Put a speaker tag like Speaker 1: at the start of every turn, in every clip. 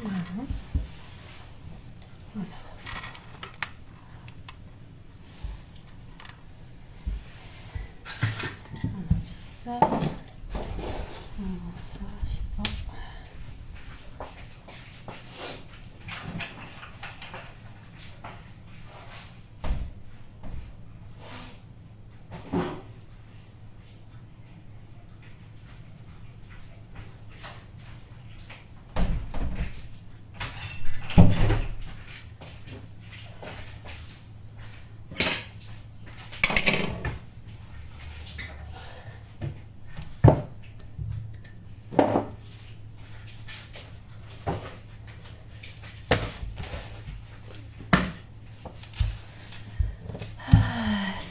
Speaker 1: Voilà. Voilà. On a fait ça. Alors ça, je sais pas.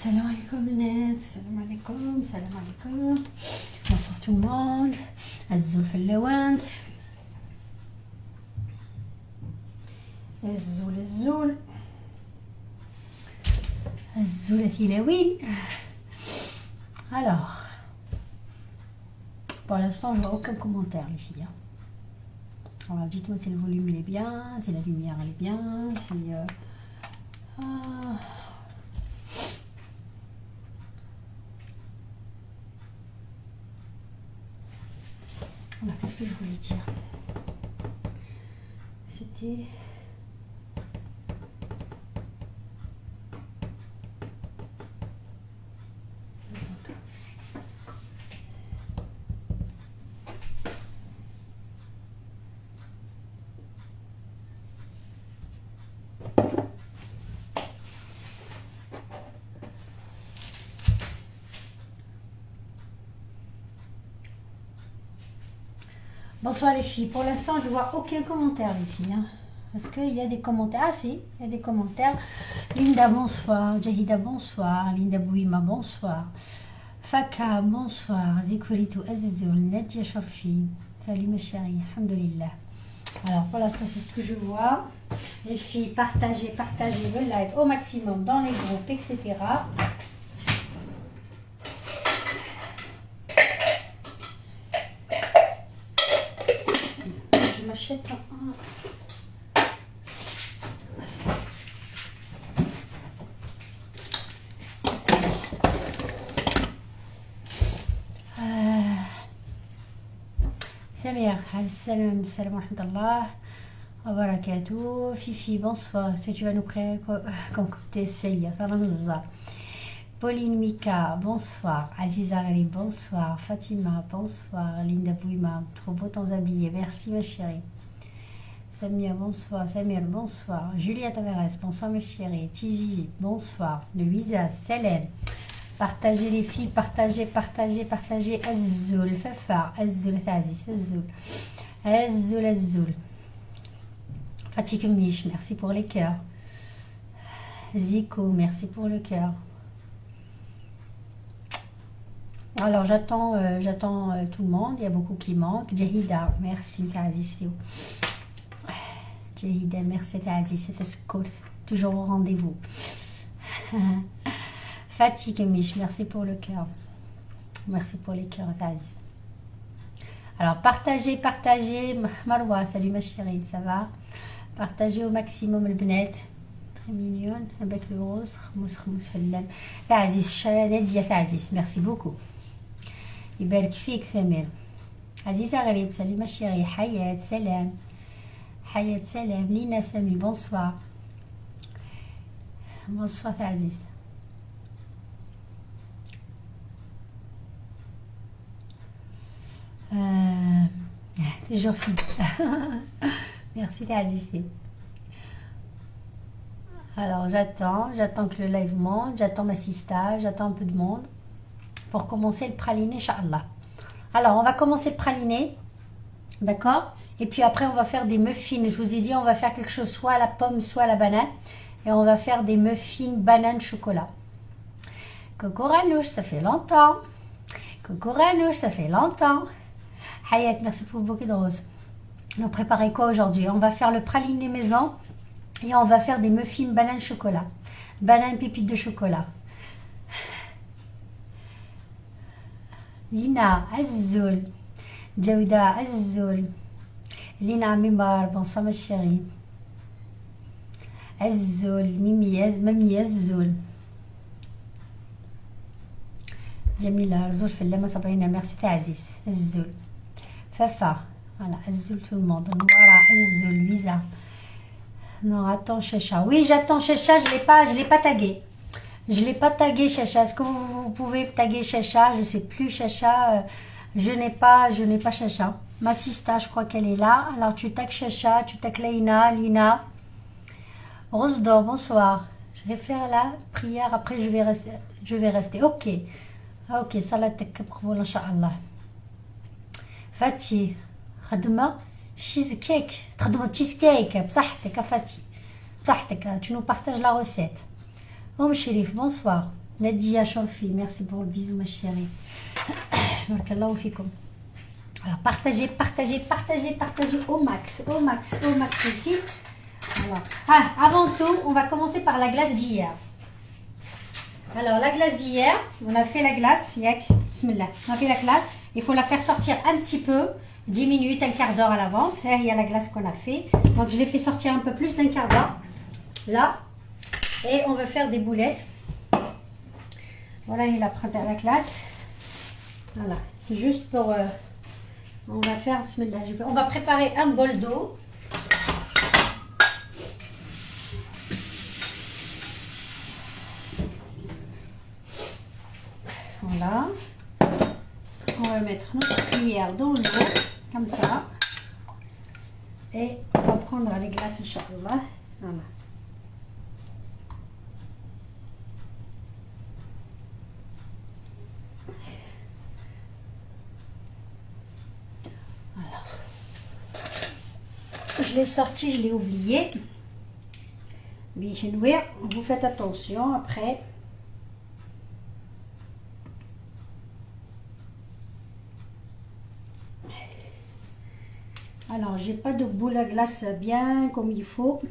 Speaker 1: Salam alaikum Net, salam alaikum, salam alaikum. Bonsoir tout le monde. Azzoul Fellawant. Azzoul, Azzoul. Azzoul Athilawin. Alors, pour l'instant, je vois aucun commentaire, les filles. Alors, dites-moi si le volume il est bien, si la lumière elle est bien, si. Voilà, qu'est-ce que je voulais dire? C'était... Bonsoir les filles. Pour l'instant, je vois aucun commentaire, les filles. Est-ce qu'il y a des commentaires? Ah si, il y a des commentaires. Linda, bonsoir. Jahida, bonsoir. Linda Bouima, bonsoir. Faka, bonsoir. Zikurito, Azizul, Nadia Sharfi. Salut mes chéris, alhamdoulilah. Alors pour l'instant, c'est ce que je vois. Les filles, partagez le live au maximum dans les groupes, etc. Je m'achète un... Samir, salam, salam wa rahmatullah wa barakatuh. Fifi, bonsoir. Si tu vas nous concocter Seyya, Pauline Mika, bonsoir. Aziza Ali, bonsoir. Fatima, bonsoir. Linda Bouima, trop beau ton habillé. Merci ma chérie. Samia, bonsoir. Samir, bonsoir. Julia Tavares, bonsoir ma chérie. Tizizit, bonsoir. Louisa, Célène. Partagez les filles, partagez. Azzoul, Fafa, Azzoul, Aziz, Azzoul. Fatik Mich, merci pour les cœurs. Zico, merci pour le cœur. Alors j'attends tout le monde, il y a beaucoup qui manquent. Jahida, merci Aziz. Jahida, merci Aziz, c'est Scout, toujours au rendez-vous. Fatik Mich, merci pour le cœur. Merci pour les cœurs, Aziz. Alors partagez. Marwa, salut ma chérie, ça va? Partagez au maximum le bnet. Très mignonne, avec le rose. Khmous Fellam. Aziz, Nadia Aziz, merci beaucoup. يبارك فيك سمير. عزيزة غريب, salut ma chérie. Hayat, salam. Lina Sami, bonsoir. Bonsoir Aziz. Toujours fidèle. Merci Aziz. Alors j'attends que le live monte, j'attends ma sista, j'attends un peu de monde pour commencer le praliné, Inch'Allah. Alors on va commencer le praliné, d'accord? Et puis après on va faire des muffins. Je vous ai dit on va faire quelque chose soit à la pomme, soit à la banane. Et on va faire des muffins banane chocolat. Coucou Ranouche, ça fait longtemps. Hayat, merci pour le bouquet de roses. On va préparer quoi aujourd'hui? On va faire le praliné maison et on va faire des muffins banane chocolat. Banane pépite de chocolat. Lina, Azzoul. Jawida, Azzoul. Lina Mimar, bonsoir ma chérie. Azzoul, Mamie Azzoul. Jamila, Azzoul Fellama Sabrina, merci Aziz. Azzoul. Fafa, voilà, Azzoul tout le monde. Noira, Azzoul, Visa. Non, attends Chacha. Oui, j'attends Chacha, je l'ai pas tagué. Je l'ai pas tagué Chacha. Est-ce que vous pouvez taguer Chacha? Je sais plus Chacha. Je n'ai pas Chacha. Ma sista, je crois qu'elle est là. Alors tu tagues Chacha, tu tagues Lina. Rose d'or, bonsoir. Je vais faire la prière, après je vais rester. Ok. Ok, salatek مقبول ان شاء الله. Fatih, خدمة cheesecake. تخدم cheesecake بصحتك Fatih. بصحتك. Tu nous partages la recette. Chérif, bonsoir. Nadia Cholfi, merci pour le bisou ma chérie. Barakallahu fikum. Alors partagez au max les filles. Alors, avant tout, on va commencer par la glace d'hier. Alors la glace d'hier, on a fait la glace, yak, bismillah. On a fait la glace, il faut la faire sortir un petit peu, 10 minutes, un quart d'heure à l'avance. Il y a la glace qu'on a fait. Donc je l'ai fait sortir un peu plus d'un quart d'heure. Là. Et on va faire des boulettes. Voilà, il a pris la glace. Voilà, juste pour... on va faire, bismillah, on va préparer un bol d'eau. Voilà. On va mettre notre cuillère dans l'eau, comme ça. Et on va prendre les glaces, Inch'Allah. Voilà. Je l'ai sorti, je l'ai oublié. Vous faites attention après. Alors, j'ai pas de boule à glace bien comme il faut.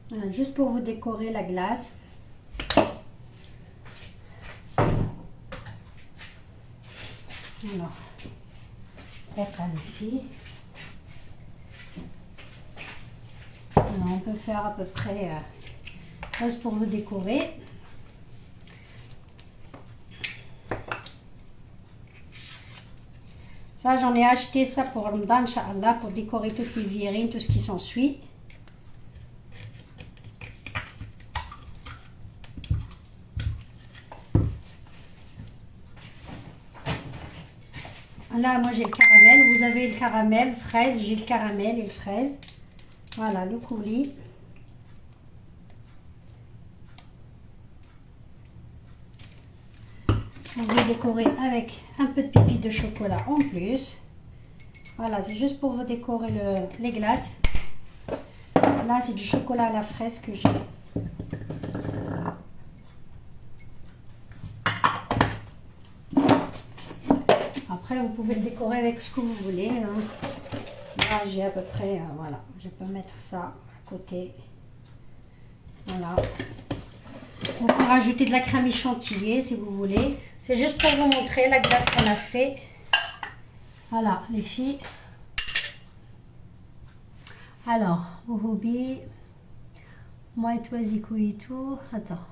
Speaker 1: Voilà, juste pour vous décorer la glace. Alors, on peut faire à peu près juste pour vous décorer. Ça, j'en ai acheté ça pour Ramadan, Inch'Allah, pour décorer toutes les virines, tout ce qui s'ensuit. Là, moi j'ai le caramel. Vous avez le caramel, fraise. J'ai le caramel et le fraise. Voilà, le coulis. On va décorer avec un peu de pipi de chocolat en plus. Voilà, c'est juste pour vous décorer les glaces. Là, c'est du chocolat à la fraise que j'ai. Après, vous pouvez le décorer avec ce que vous voulez. Hein. Là, j'ai à peu près, voilà, je peux mettre ça à côté. Voilà. On peut rajouter de la crème chantilly si vous voulez. C'est juste pour vous montrer la glace qu'on a fait. Voilà, les filles. Alors, Ruby, moi et toi, Zico et tout. Attends.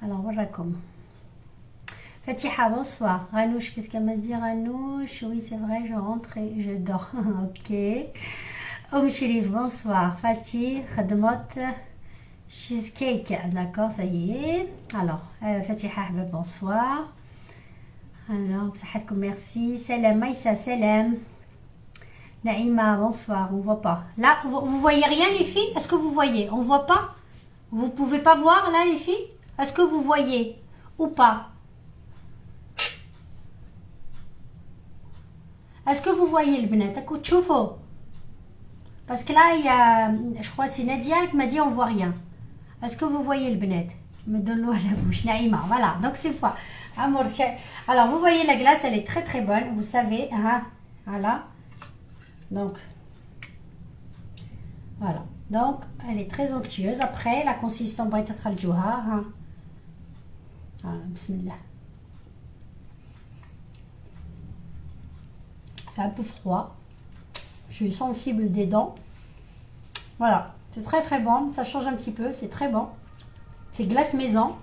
Speaker 1: Alors, voilà comme. Fatiha, bonsoir. Ranouche, qu'est-ce qu'elle m'a dit, Ranouche? Oui, c'est vrai, je rentre et je dors. Ok. Chérif, bonsoir. Fatih, Khadmot, cheesecake. D'accord, ça y est. Alors, Fatiha, bonsoir. Alors, merci. Salam, Maïssa, salam. Naïma, bonsoir. On ne voit pas. Là, vous voyez rien, les filles? Est-ce que vous voyez? On ne voit pas? Vous pouvez pas voir, là, les filles? Est-ce que vous voyez ou pas? Est-ce que vous voyez le bnet? Parce que là, il y a, je crois que c'est Nadia qui m'a dit on voit rien. Est-ce que vous voyez le bnet? me donne l'eau à la bouche. Naïma, voilà. Donc c'est quoi. Alors vous voyez la glace, elle est très très bonne. Vous savez, hein, voilà. Donc voilà. Donc elle est très onctueuse. Après la consistance va être al-jouha. Hein. Voilà, bismillah. C'est un peu froid. Je suis sensible des dents. Voilà, c'est très très bon. Ça change un petit peu, c'est très bon. C'est glace maison.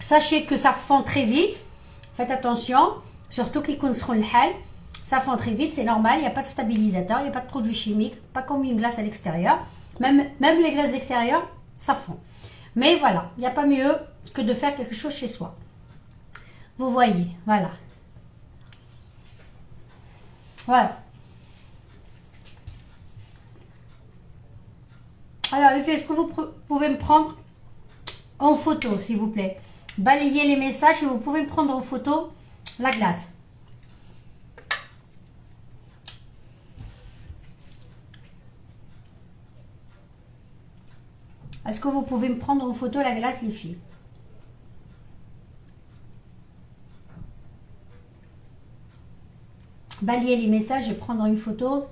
Speaker 1: Sachez que ça fond très vite. Faites attention. Surtout qu'ils connaissent le hal. Ça fond très vite, c'est normal. Il n'y a pas de stabilisateur, il n'y a pas de produits chimiques. Pas comme une glace à l'extérieur. Même les glaces d'extérieur, ça fond. Mais voilà, il n'y a pas mieux que de faire quelque chose chez soi. Vous voyez, voilà. Voilà. Alors, est-ce que vous pouvez me prendre en photo, s'il vous plaît? Balayez les messages et vous pouvez me prendre en photo la glace. Est-ce que vous pouvez me prendre en photo la glace, les filles? Balayer les messages et prendre une photo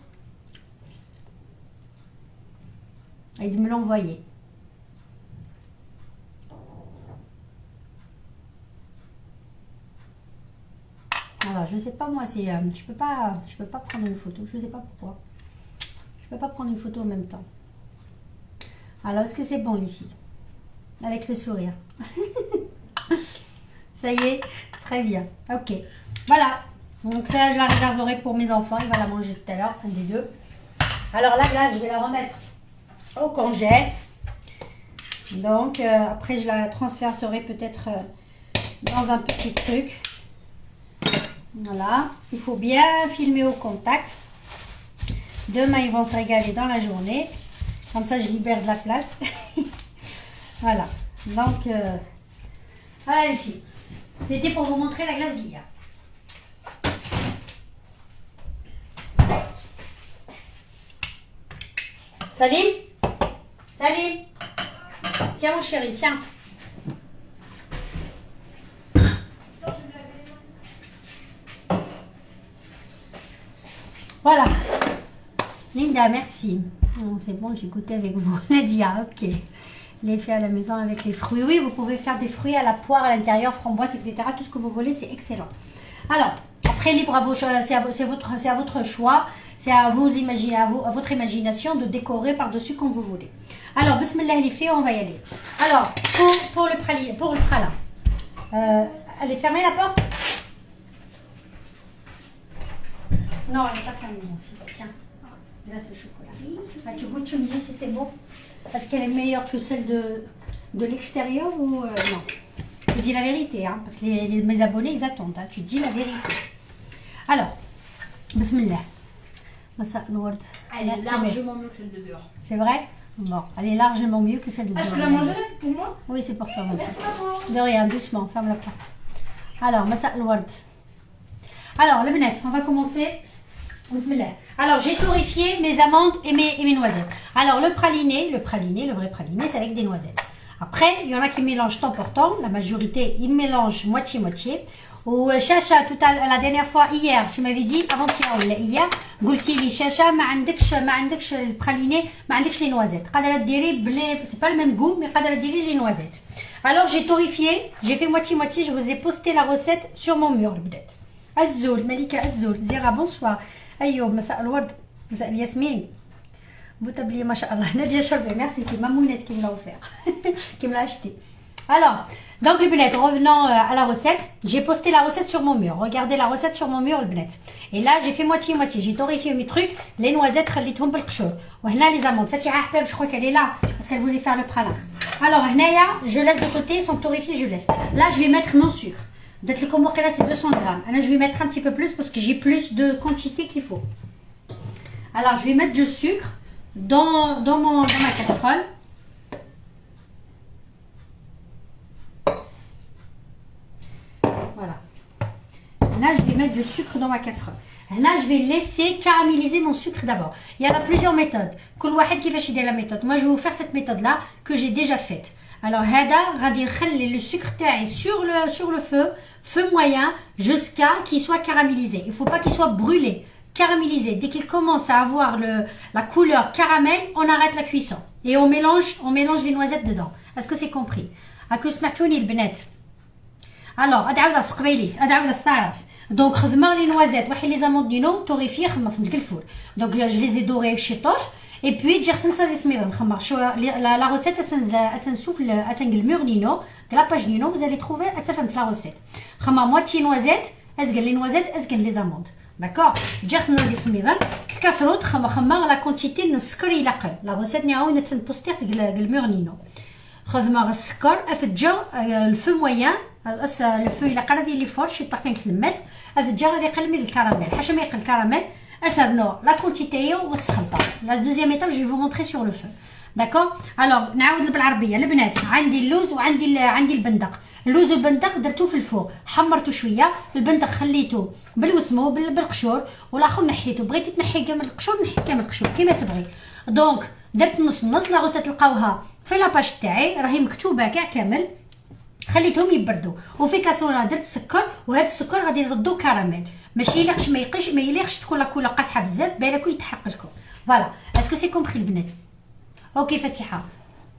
Speaker 1: et de me l'envoyer. Alors, je sais pas moi, c'est je peux pas prendre une photo, je sais pas pourquoi. Je peux pas prendre une photo en même temps. Alors, est-ce que c'est bon les filles? Avec le sourire. Ça y est, très bien. Ok, voilà. Donc ça, je la réserverai pour mes enfants. Il va la manger tout à l'heure, un des deux. Alors la glace, je vais la remettre au congèle. Donc après, je la transférerai peut-être dans un petit truc. Voilà. Il faut bien filmer au contact. Demain, ils vont se régaler dans la journée. Comme ça, je libère de la place. Voilà. Donc, voilà les filles. C'était pour vous montrer la glace d'hier. Salim? Salim? Tiens mon chéri, tiens. Voilà. Linda, merci. Oh, c'est bon, j'ai goûté avec vous. Nadia, ok. Les faits à la maison avec les fruits. Oui, vous pouvez faire des fruits à la poire, à l'intérieur, framboise, etc. Tout ce que vous voulez, c'est excellent. Alors, après, libre à vos choix, c'est à votre choix. C'est à vous imaginer, à votre imagination de décorer par-dessus comme vous voulez. Alors, bismillah les filles, on va y aller. Alors, pour le pralin. Allez, fermez la porte. Non, elle n'est pas fermée, mon fils. Tiens, là, ce chocolat. Ah, tu goûtes, tu me dis si c'est bon. Est-ce qu'elle est meilleure que celle de l'extérieur ou non? Je dis la vérité, hein, parce que mes abonnés, ils attendent. Hein, tu dis la vérité. Alors, bismillah.
Speaker 2: Elle est largement mieux que celle de dehors.
Speaker 1: C'est vrai? Bon, elle est largement mieux que celle de dehors.
Speaker 2: Je peux la manger pour moi?
Speaker 1: Oui, c'est pour toi, mon fils. De rien, doucement, ferme la porte. Alors, massa al-ward. Alors, les bnettes, on va commencer. Bismillah. Alors, j'ai torréfié mes amandes et mes noisettes. Alors, le vrai praliné, c'est avec des noisettes. Après, il y en a qui mélangent temps pour temps. La majorité, ils mélangent moitié-moitié. Ou Chacha, la dernière fois, hier, tu m'avais dit, avant-hier ou hier, قلتي لي Chacha, ما عندكش le praliné, ما عندكش les noisettes. قادرة ديري c'est pas le même goût, mais قادرة ديري les noisettes. Alors, j'ai torréfié, j'ai fait moitié-moitié, je vous ai posté la recette sur mon mur, peut-être. Azzoul, Malika Azzoul, Zira, bonsoir. Ayoub, Massa al-Ward, Massa al-Yasmine. Vous tabliez, machallah. Nadia Cholvé, merci, c'est ma mounette qui me l'a offert, qui me l'a acheté. Alors, donc les bnettes, revenons à la recette. J'ai posté la recette sur mon mur. Regardez la recette sur mon mur, les bnettes. Et là, j'ai fait moitié-moitié. J'ai torréfié mes trucs. Les noisettes, خليتهم بالقشور. وهنا les amandes. Fatiha Ahbab, je crois qu'elle est là, parce qu'elle voulait faire le pralin. Alors, Naya, je laisse de côté, sont torréfiés, je laisse. Là, je vais mettre mon sucre. D'être le combo là, c'est 200 grammes. Là, je vais mettre un petit peu plus parce que j'ai plus de quantité qu'il faut. Alors, je vais mettre du sucre dans ma casserole. Voilà. Là, je vais mettre du sucre dans ma casserole. Là, je vais laisser caraméliser mon sucre d'abord. Il y en a plusieurs méthodes. La méthode. Moi, je vais vous faire cette méthode-là que j'ai déjà faite. Alors هذا غادي نخلي le sucre تاعي sur le feu moyen jusqu'à qu'il soit caramélisé. Il faut pas qu'il soit brûlé, caramélisé. Dès qu'il commence à avoir la couleur caramel, on arrête la cuisson et on mélange les noisettes dedans. Est-ce que c'est compris? راكم سمعتوني البنات؟ alors ادعوا قبيلي ادعوا استعرف. Donc خدمه لي نوازيت واحد لي زاموندينو طوريفيه خدمه في ديك الفور. Donc je les ai dorés chez طوح. Et puis تجي خصنا دي سميده نخمر شو la recette اتنسوف اتنقلمور نينو la page نينو vous allez trouver اتفهمت la recette. خمر moitié noisette ازقل لي نوازيت ازقل لي زاموند. D'accord? تجي خصنا دي سميده كاسرو خمر la quantité نسكر الى قل. La recette نعاود نتبوستير تقلمور نينو. خدمه السكر افجا الفو مويان الفو الى قرا ديال لي فور شي طاح كان كتلمس افجا غادي يقلمي الكراميل حاشا ما يقل الكراميل اسرنو لا كونتيتي وتسخلطها. لا دوزيام ايتاب جو فو مونطري سور لو فو. داكور الوغ نعاود بالعربيه البنات. عندي اللوز وعندي البندق. اللوز والبندق درتو في الفور حمرتو شويه. البندق خليته بالوسمو بالقشور والاخر نحيته. بغيتي تنحي كامل القشور نحي كامل القشور كيما تبغي. دونك درت نص لا غوسه تلقاوها في لاباج تاعي راهي مكتوبه كاع كامل. خليتهم يبردوا وفي كاسرونه درت السكر وهذا السكر غادي نردو كراميل. ماشي يليقش ما يليقش تكون لا كولا قاصحه بزاف بالكو يتحق لكم. فوالا اسكو سي كومبري البنات؟ اوكي فاتحه.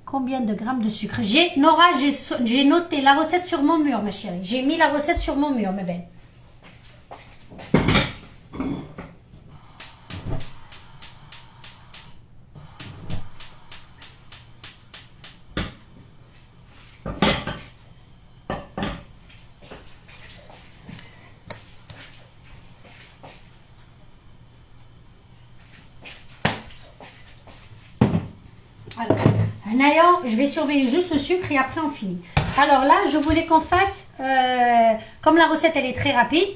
Speaker 1: Combien de grammes de sucre? Nora, j'ai noté la recette sur mon mur, ma chérie. J'ai mis la recette sur mon mur, ma belle. Alors, je vais surveiller juste le sucre et après on finit. Alors là, je voulais qu'on fasse, comme la recette elle est très rapide,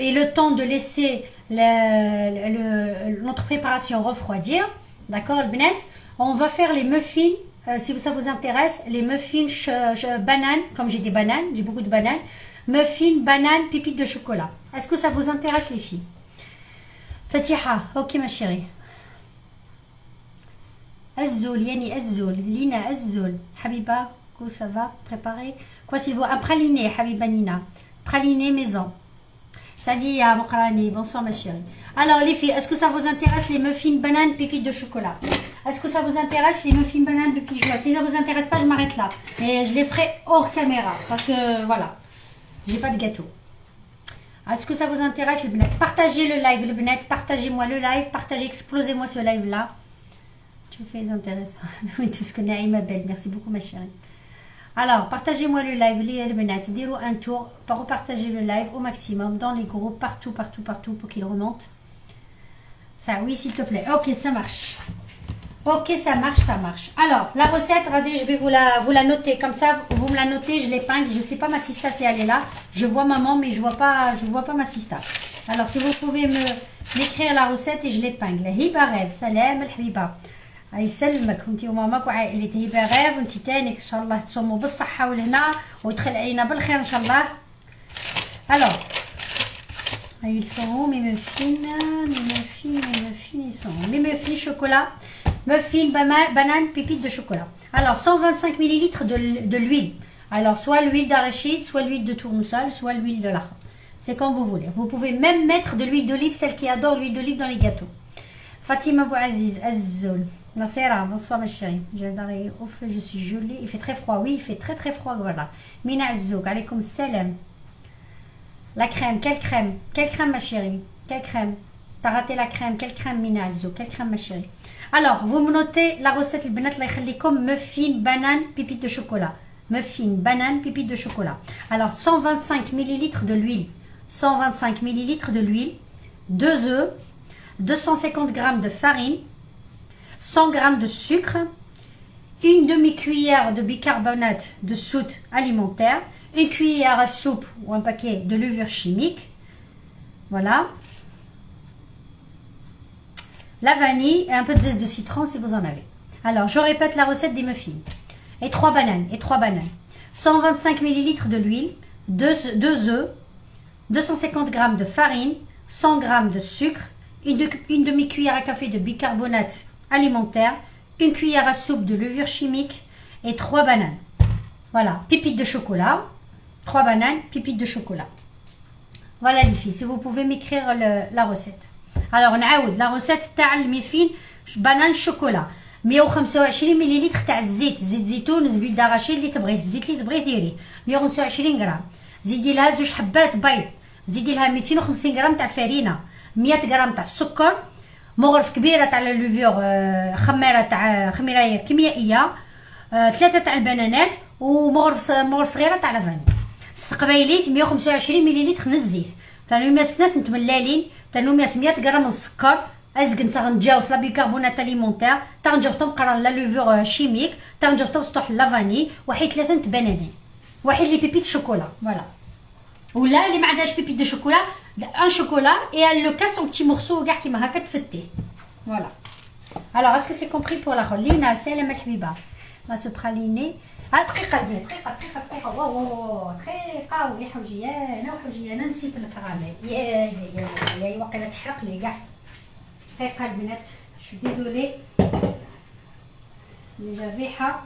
Speaker 1: et le temps de laisser notre préparation refroidir, d'accord, le benet, on va faire les muffins, si ça vous intéresse, les muffins bananes, comme j'ai des bananes, j'ai beaucoup de bananes, muffins, bananes, pépites de chocolat. Est-ce que ça vous intéresse les filles? Fatiha, ok ma chérie. Azzoul, Yani Azzoul, Lina Azzoul, Habiba, comment ça va? Préparé? Quoi s'il vous? Un praliné, Habiba Nina. Praliné maison. Sadia Mokrani, bonsoir ma chérie. Alors les filles, est-ce que ça vous intéresse les muffins bananes pépites de chocolat? Est-ce que ça vous intéresse les muffins bananes pépites de chocolat? Si ça vous intéresse pas, je m'arrête là. Et je les ferai hors caméra parce que voilà, j'ai pas de gâteau. Est-ce que ça vous intéresse les bananes? Partagez le live, le benet, partagez-moi le live, partagez, explosez-moi ce live là. Tu fais intéressant. Oui, tout ce que Naïma belle. Merci beaucoup ma chérie. Alors, partagez-moi le live, les benat. Direz un tour pour repartager le live au maximum dans les groupes, partout pour qu'il remonte. Ça, oui, s'il te plaît. Ok, ça marche. Ok, ça marche. Alors, la recette, regardez, je vais vous la noter. Comme ça, vous me la notez, je l'épingle. Je sais pas ma sista si elle est là. Je vois maman, mais je vois pas ma sista. Alors, si vous pouvez m'écrire la recette et je l'épingle. Hiba rêve, salam al-habiba. يسلمك انت وماماك وعائلتك هبه غير وانت تاني ان شاء الله تصوموا بالصحه والهنا ويدخل علينا بالخير ان شاء الله. Alors ils sont où mes muffins ils sont où? Mes muffins chocolat, muffins banane pépites de chocolat. Alors 125 ml de l'huile. Alors soit l'huile d'arachide, soit l'huile de tournesol, soit l'huile de l'ajo. C'est comme vous voulez. Vous pouvez même mettre de l'huile d'olive, celle qui adore l'huile d'olive dans les gâteaux. Fatima Bouaziz, Azzoul. Nasera, bonsoir ma chérie. J'adore au feu, je suis gelée. Il fait très froid, oui, il fait très très froid. Voilà. Mina Azzouk, alaykoum salam. La crème, quelle crème? Quelle crème ma chérie? Quelle crème? T'as raté la crème, quelle crème Mina Azzouk? Quelle crème ma chérie? Alors, vous me notez la recette, le benat la comme muffin, banane, pépite de chocolat. Muffin, banane, pépite de chocolat. Alors, 125 ml de l'huile. 125 ml de l'huile. 2 œufs. 250 g de farine, 100 g de sucre, une demi-cuillère de bicarbonate de soude alimentaire, une cuillère à soupe ou un paquet de levure chimique, voilà, la vanille et un peu de zeste de citron si vous en avez. Alors, je répète la recette des muffins. Et 3 bananes, 125 ml de l'huile, 2 œufs, 250 g de farine, 100 g de sucre, une demi-cuillère à café de bicarbonate alimentaire, une cuillère à soupe de levure chimique et 3 bananes. Voilà, pépites de chocolat. 3 bananes, pépites de chocolat. Voilà les filles, si vous pouvez m'écrire la recette. Alors, نعاود la recette تاع الميفين بانان شوكولا. 125 مليلتر تاع الزيت، زيت زيتون، زبيب داراشيد اللي تبغيه، الزيت اللي تبغيه ديريه. 125 غرام. زيدي لها 2 حبات بيض، زيدي لها 250 غرام تاع فرينه، 100 غرام تاع السكر، مغرف كبيره تاع اللوفيور، خميره تاع خميره كيميائيه، 3 تاع البنانات، ومغرف صغيره تاع لافاني. استقبيليت 125 مليلتر من الزيت، تانو سنات نتملالين، تانو 100 غرام من السكر، ازق نتا غنجاوب لا بيكربونات اليمونتير، تا غنجاوبتهم قرا لا لوفور شيميك، تا غنجاوبتهم سطوح لافاني، واحد 3 بنانين، واحد لي بيبيت شوكولا، فوالا. ولا اللي ما عندهاش بيبيت دو شوكولا، ان شوكولا اي لو كاس اون بتي مورسو كاع كيما هكا تفتيه، فوالا. الوغ اسكو سي كومبري بور لا خول لينا سلام الحبيبه، ما سو براليني. دقيقه البنات، دقيقه واو دقيقه، ويا حوجيانه نسيت الكراميل، يا واقيلا تحرق لي كاع. دقيقه البنات، شو ديزولي ديجا الريحه.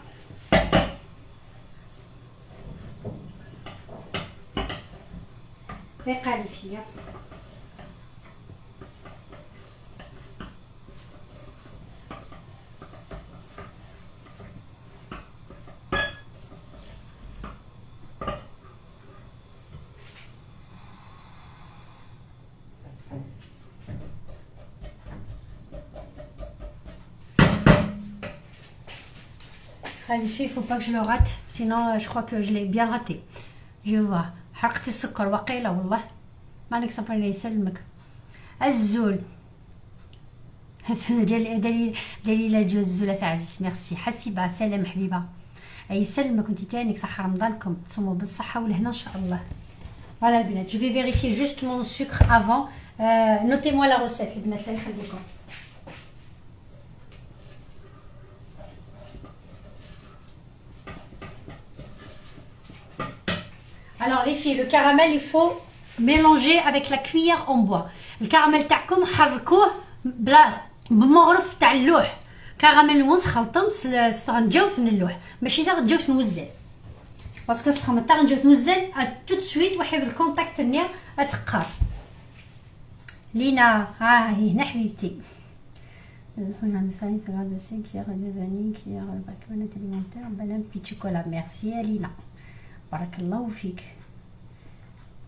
Speaker 1: دقيقه لي فيا. il faut pas que je le rate, sinon je crois que je l'ai bien raté. Je vois. حرقت السكر وقيله والله. ما عليك صبر الله يسلمك. الزول. دليل الزولة تاع عزيز، ميرسي. حسيبه سلام حبيبه. يسلمك وانت تانيك صحة رمضانكم، تصوموا بالصحة والهنا ان شاء الله. Voilà les binates, je vais vérifier juste mon sucre avant. Notez-moi la recette les binates, الله يخليكم. Alors les filles, le caramel il faut mélanger avec la cuillère en bois. Le caramel تاعكم حركوه بمغرف تاع اللوح. كراميل ونص خلطم غنجاوب من اللوح، ماشي تا غنجاوب نوزل. باسكو تا غنجاوب نوزل تو سويت واحد الكونتاكت نيا اتقار. لينا ها هي هنا حبيبتي. ميرسي لينا. بارك الله فيك،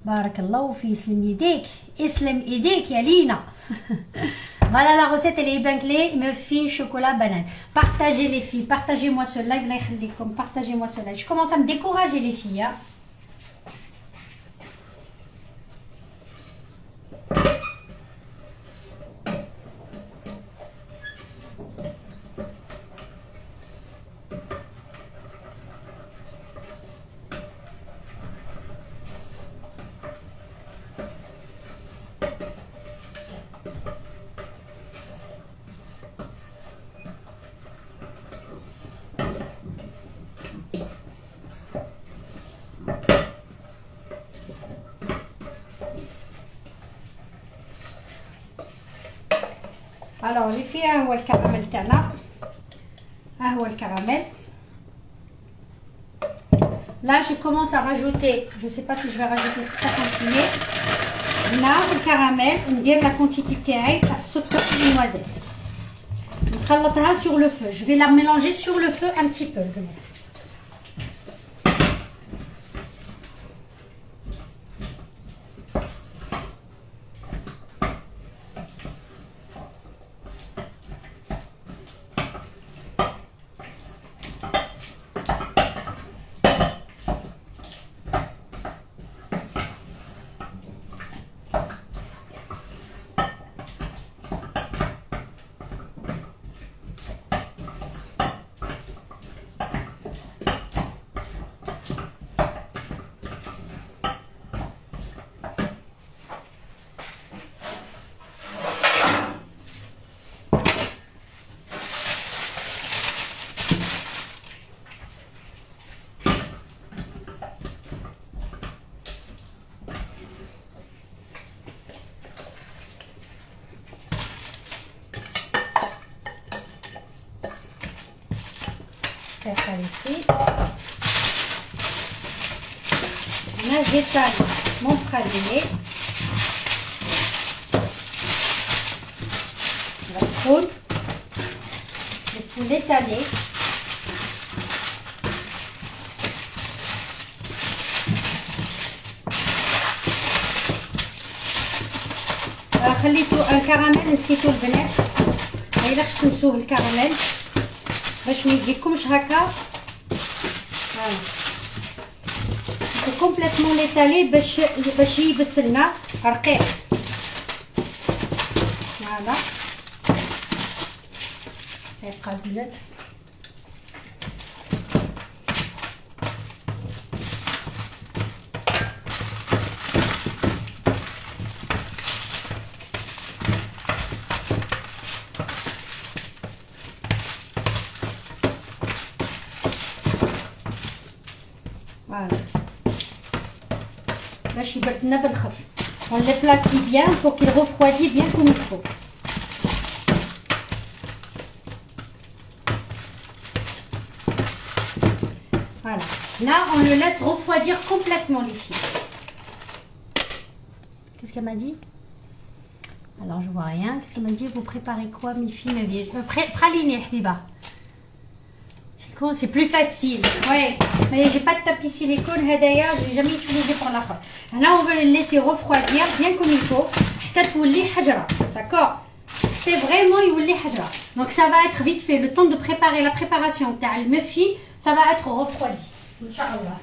Speaker 1: بارك الله فيك، يسلم يديك، اسلم ايديك يا لينا. Voilà la recette, elle est épinglée, muffin, chocolat, banane. Partagez les filles, partagez-moi ce live, partagez-moi ce live. Je commence à me décourager les filles. Hein. Alors les filles, ها هو الكراميل تاعنا، ها هو الكراميل. Là je commence à rajouter, je sais pas si je vais rajouter toute la quantité. هنا في الكراميل ندير لا كونتيتي تاعي تاع السكر والنوازيت، نخلطها sur le feu. Je vais la mélanger sur le feu un petit peu البنات. j'étale mon praliné. La poule. Il faut l'étaler. خليتو الكراميل نسيتو البنات الا تنسوه الكراميل باش ما يجيكمش هكا فوالا كومبليتمون ليتالي باش يبس لنا رقيق فوالا دقيقه البنات باش يبرد لنا بالخف. On l'éplatit bien pour qu'il refroidisse bien comme il faut. Voilà. Là, on le laisse refroidir complètement les filles. Qu'est-ce qu'elle m'a dit? Alors, je vois rien. Qu'est-ce qu'elle m'a dit? Vous préparez quoi, mes filles, mes vieilles? Praliné, Hiba. C'est plus facile, ouais. Mais j'ai pas de tapis silicone, d'ailleurs, j'ai jamais utilisé pour la fois. Là, on veut le laisser refroidir bien comme il faut. D'accord? C'est vraiment il hajra. Donc ça va être vite fait. Le temps de préparer la préparation de le muffin, ça va être refroidi. Inch'Allah.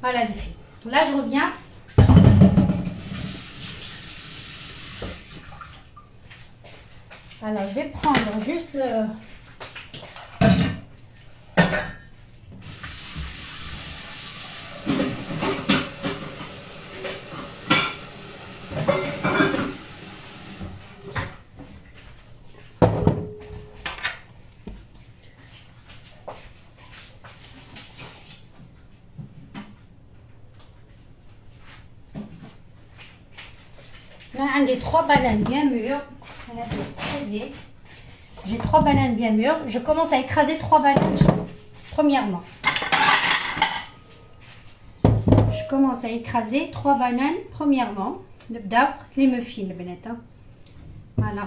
Speaker 1: Voilà les filles. Là, je reviens. Alors, je vais prendre juste le... Là, j'ai 3 bananes bien mûres. J'ai 3 bananes bien mûres. Je commence à écraser 3 bananes premièrement. Je commence à écraser 3 bananes premièrement. نبدأ les muffins البنات. Voilà.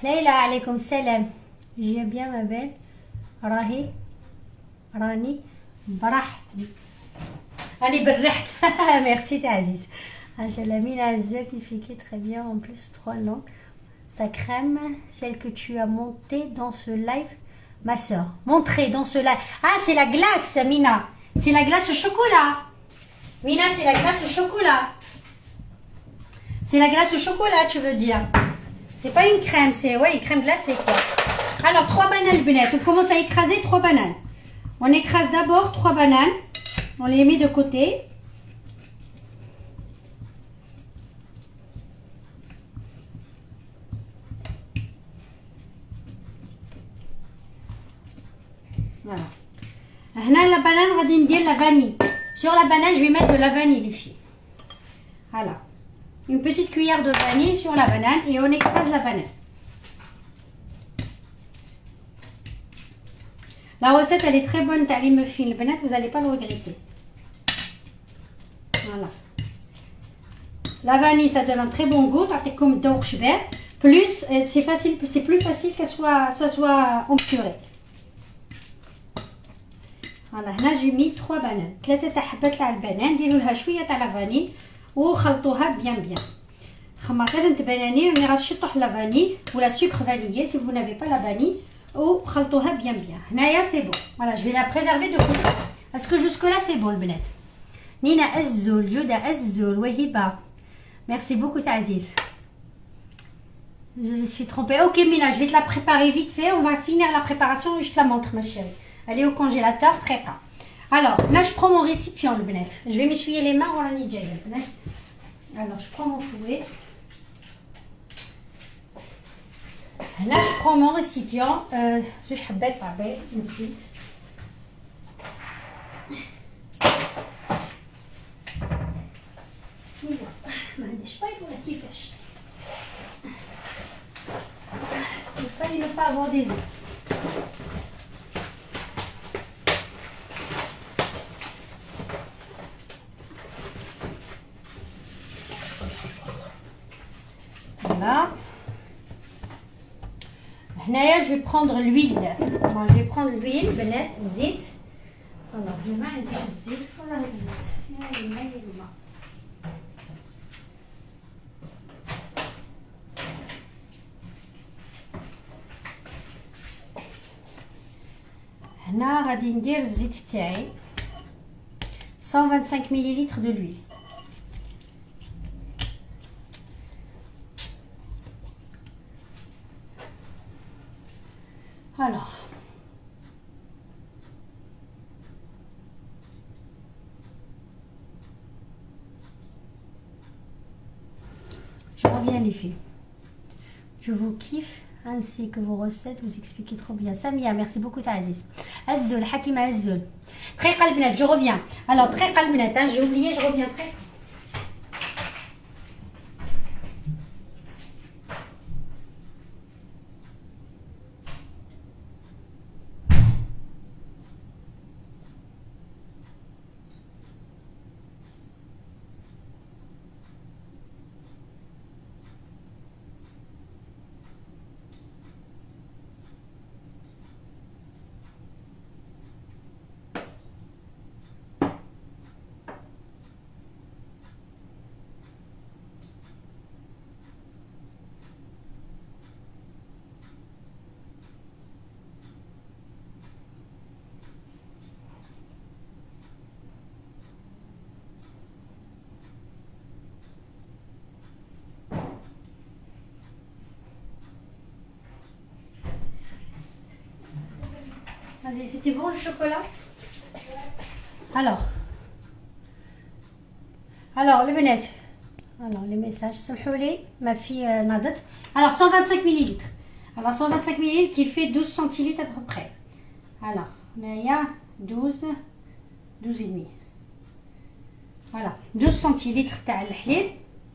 Speaker 1: Leïla, alaykoum salam. J'ai bien ma belle. Rani. براحتي انا برحت ميرسي تاع عزيز Lamine Azza qui fait très bien en plus 3 langues. Ta crème, celle que tu as montée dans ce live, ma soeur. Montrée dans ce live. Ah, c'est la glace, Mina. C'est la glace au chocolat. Mina, c'est la glace au chocolat. C'est la glace au chocolat, tu veux dire. C'est pas une crème, c'est ouais, une crème glacée quoi. Alors, 3 bananes, Benette. On commence à écraser 3 bananes. On écrase d'abord 3 bananes. On les met de côté. Voilà. Là, la banane, on va dire la vanille. Sur la banane, je vais mettre de la vanille, les filles. Voilà. Une petite cuillère de vanille sur la banane et on écrase la banane. La recette, elle est très bonne. T'as les muffins, le banane, vous n'allez pas le regretter. Voilà. La vanille, ça donne un très bon goût. Comme plus, c'est facile, c'est plus facile que ça soit en purée. Voilà, là j'ai mis 3 bananes. 3 حبات تاع البنان ديروا لها شويه تاع لا فاني وخلطوها بيان. خمرت 3 بنانين راني غنشطح لا فاني ولا سكر فانيليé si vous n'avez pas la vanille وخلطوها بيان. هنايا سي بون. Voilà, je vais la préserver de côté. Est-ce que jusque là c'est bon البنات؟ نينا الزول، جودة الزول، وهبة. Merci beaucoup Aziz. Je me suis trompée. Ok Mina, je vais te la préparer vite fait. On va finir la préparation et je te la montre ma chérie. Elle est au congélateur, très rare. Alors, là, je prends mon récipient, le benef. Je vais m'essuyer les mains, voilà, Nidja, le benef. Alors, je prends mon fouet. Là, je prends mon récipient. Je حبيت طابي نسيت. معليش باي ولا كيفاش. Il fallait ne pas avoir des œufs. je vais prendre l'huile. Moi, je vais prendre l'huile, بنات الزيت. Alors, je vais mettre الزيت ولا الزيت. يا لما يا لما. هنا غادي ندير الزيت تاعي 125 مليلتر de l'huile. Alors, je reviens les filles. Je vous kiffe ainsi que vos recettes, vous expliquez trop bien. Samia, merci beaucoup Aziz. Azul, Hakima Azul. Très calme, je reviens. Alors, très calme, hein, j'ai oublié, je reviens très. Allez, c'était bon le chocolat? Alors les bonnets. Alors les messages, سمحولي ma fille ناضت. Alors 125 ml. Alors 125 ml qui fait 12 centilitres à peu près. Alors là 12 et demi. Voilà 12 centilitres تاع الحليب.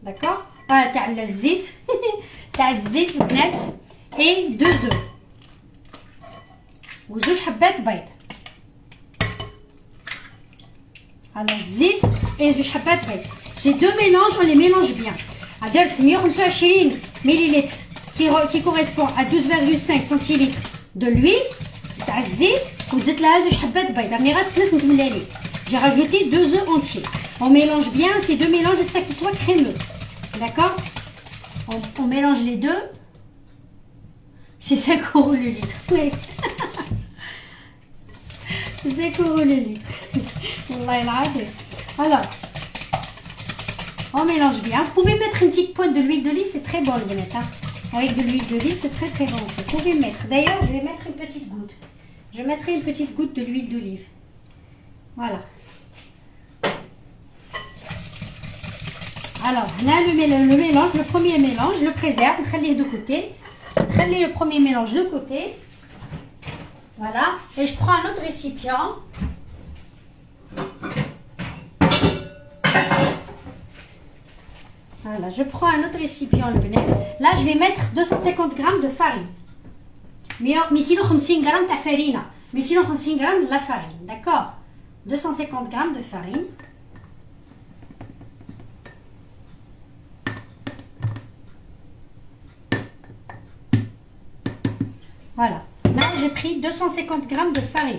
Speaker 1: D'accord? تاع الزيت. تاع الزيت البنات et 2 œufs. وزوج حبات بيض. Alors الزيت et زوج حبات بيض. Ces deux mélanges, on les mélange bien. درت 125 ملل qui correspond à 12,5 centilitres de l'huile تاع الزيت وزدت لها زوج حبات بيض. راني غسلت نتملى ليه. J'ai rajouté 2 œufs entiers. On mélange bien ces deux mélanges jusqu'à qu'ils soient crémeux. D'accord? On mélange les deux. C'est 5 € le litre. Oui. 5 € le litre. Wallah العظيم. Alors, on mélange bien. Vous pouvez mettre une petite pointe de l'huile d'olive, c'est très bon le bonnet. Hein. Avec de l'huile d'olive, c'est très très bon. Vous pouvez mettre. D'ailleurs, je vais mettre une petite goutte. Je mettrai une petite goutte de l'huile d'olive. Voilà. Alors, là, le mélange, le premier mélange, je le préserve, je le de côté. Je mets le premier mélange de côté. Voilà. Et je prends un autre récipient. Voilà, je prends un autre récipient. Là, je vais mettre 250 grammes de farine. 250 grammes de farine. 250 grammes de la farine. D'accord? 250 grammes de farine. Voilà. Là, j'ai pris 250 grammes de farine.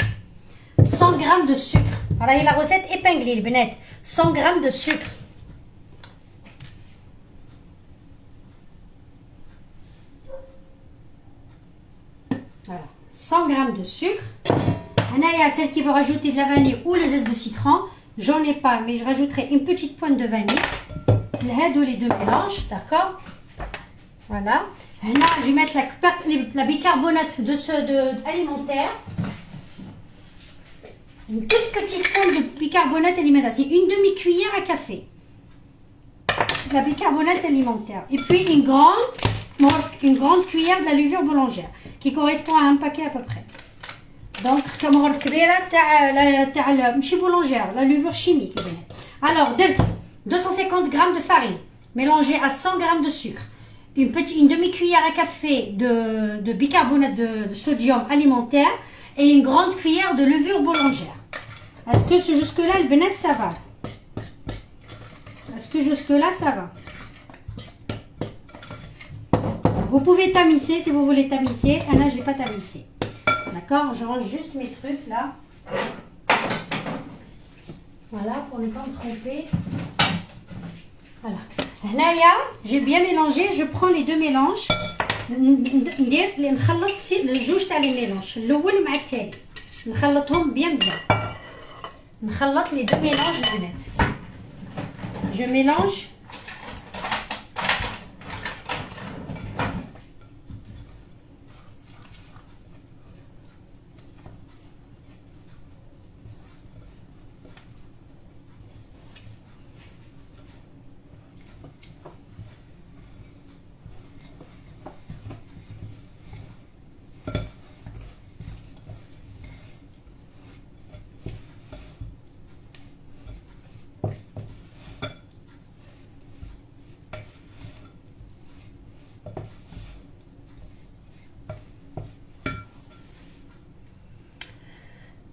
Speaker 1: 100 grammes de sucre. Voilà, il y a la recette épinglée, les benettes. 100 grammes de sucre. Voilà. 100 grammes de sucre. Il y a celle qui veut rajouter de la vanille ou le zeste de citron. J'en ai pas, mais je rajouterai une petite pointe de vanille. Les deux mélanges, d'accord? Voilà. Là, je vais mettre la bicarbonate alimentaire. Une toute petite pointe de bicarbonate alimentaire. C'est une demi-cuillère à café. La bicarbonate alimentaire. Et puis une grande cuillère de la levure boulangère. Qui correspond à un paquet à peu près. Donc, comme on boulangère, la levure chimique. Alors, 250 grammes de farine. Mélangée à 100 grammes de sucre. Une demi-cuillère à café de bicarbonate de sodium alimentaire et une grande cuillère de levure boulangère. Est-ce que jusque-là, le benet, ça va? Est-ce que jusque-là, ça va? vous pouvez tamiser si vous voulez tamiser. Ah là, je n'ai pas tamisé. D'accord, je range juste mes trucs là. Voilà, pour ne pas me tromper. Voilà. Là, j'ai bien mélangé. Je prends les deux mélanges. ندير نخلط الزوج تاع لي ميلونج الاول مع الثاني نخلطهم بيان نخلط لي دو ميلونج البنات. جو ميلونج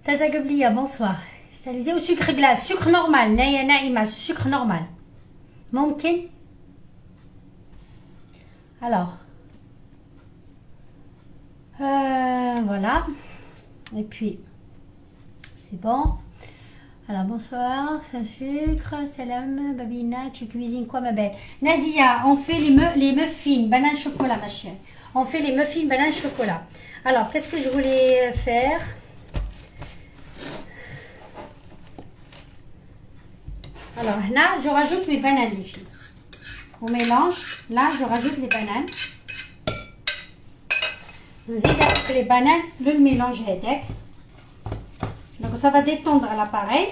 Speaker 1: Tata Goblia, bonsoir. Cristallisé au sucre glace, sucre normal. Naya Naïma, sucre normal. ممكن. Alors, voilà. Et puis, c'est bon. Alors, bonsoir. Ça sucre. Salam, Babina. Tu cuisines quoi, ma belle? Nazia, on fait les muffins, banane chocolat, ma chérie. On fait les muffins, banane chocolat. Alors, qu'est-ce que je voulais faire? Alors là, je rajoute mes bananes, les filles. On mélange. Là, je rajoute les bananes. نزيد avec les bananes le mélange هذاك. Donc ça va détendre l'appareil.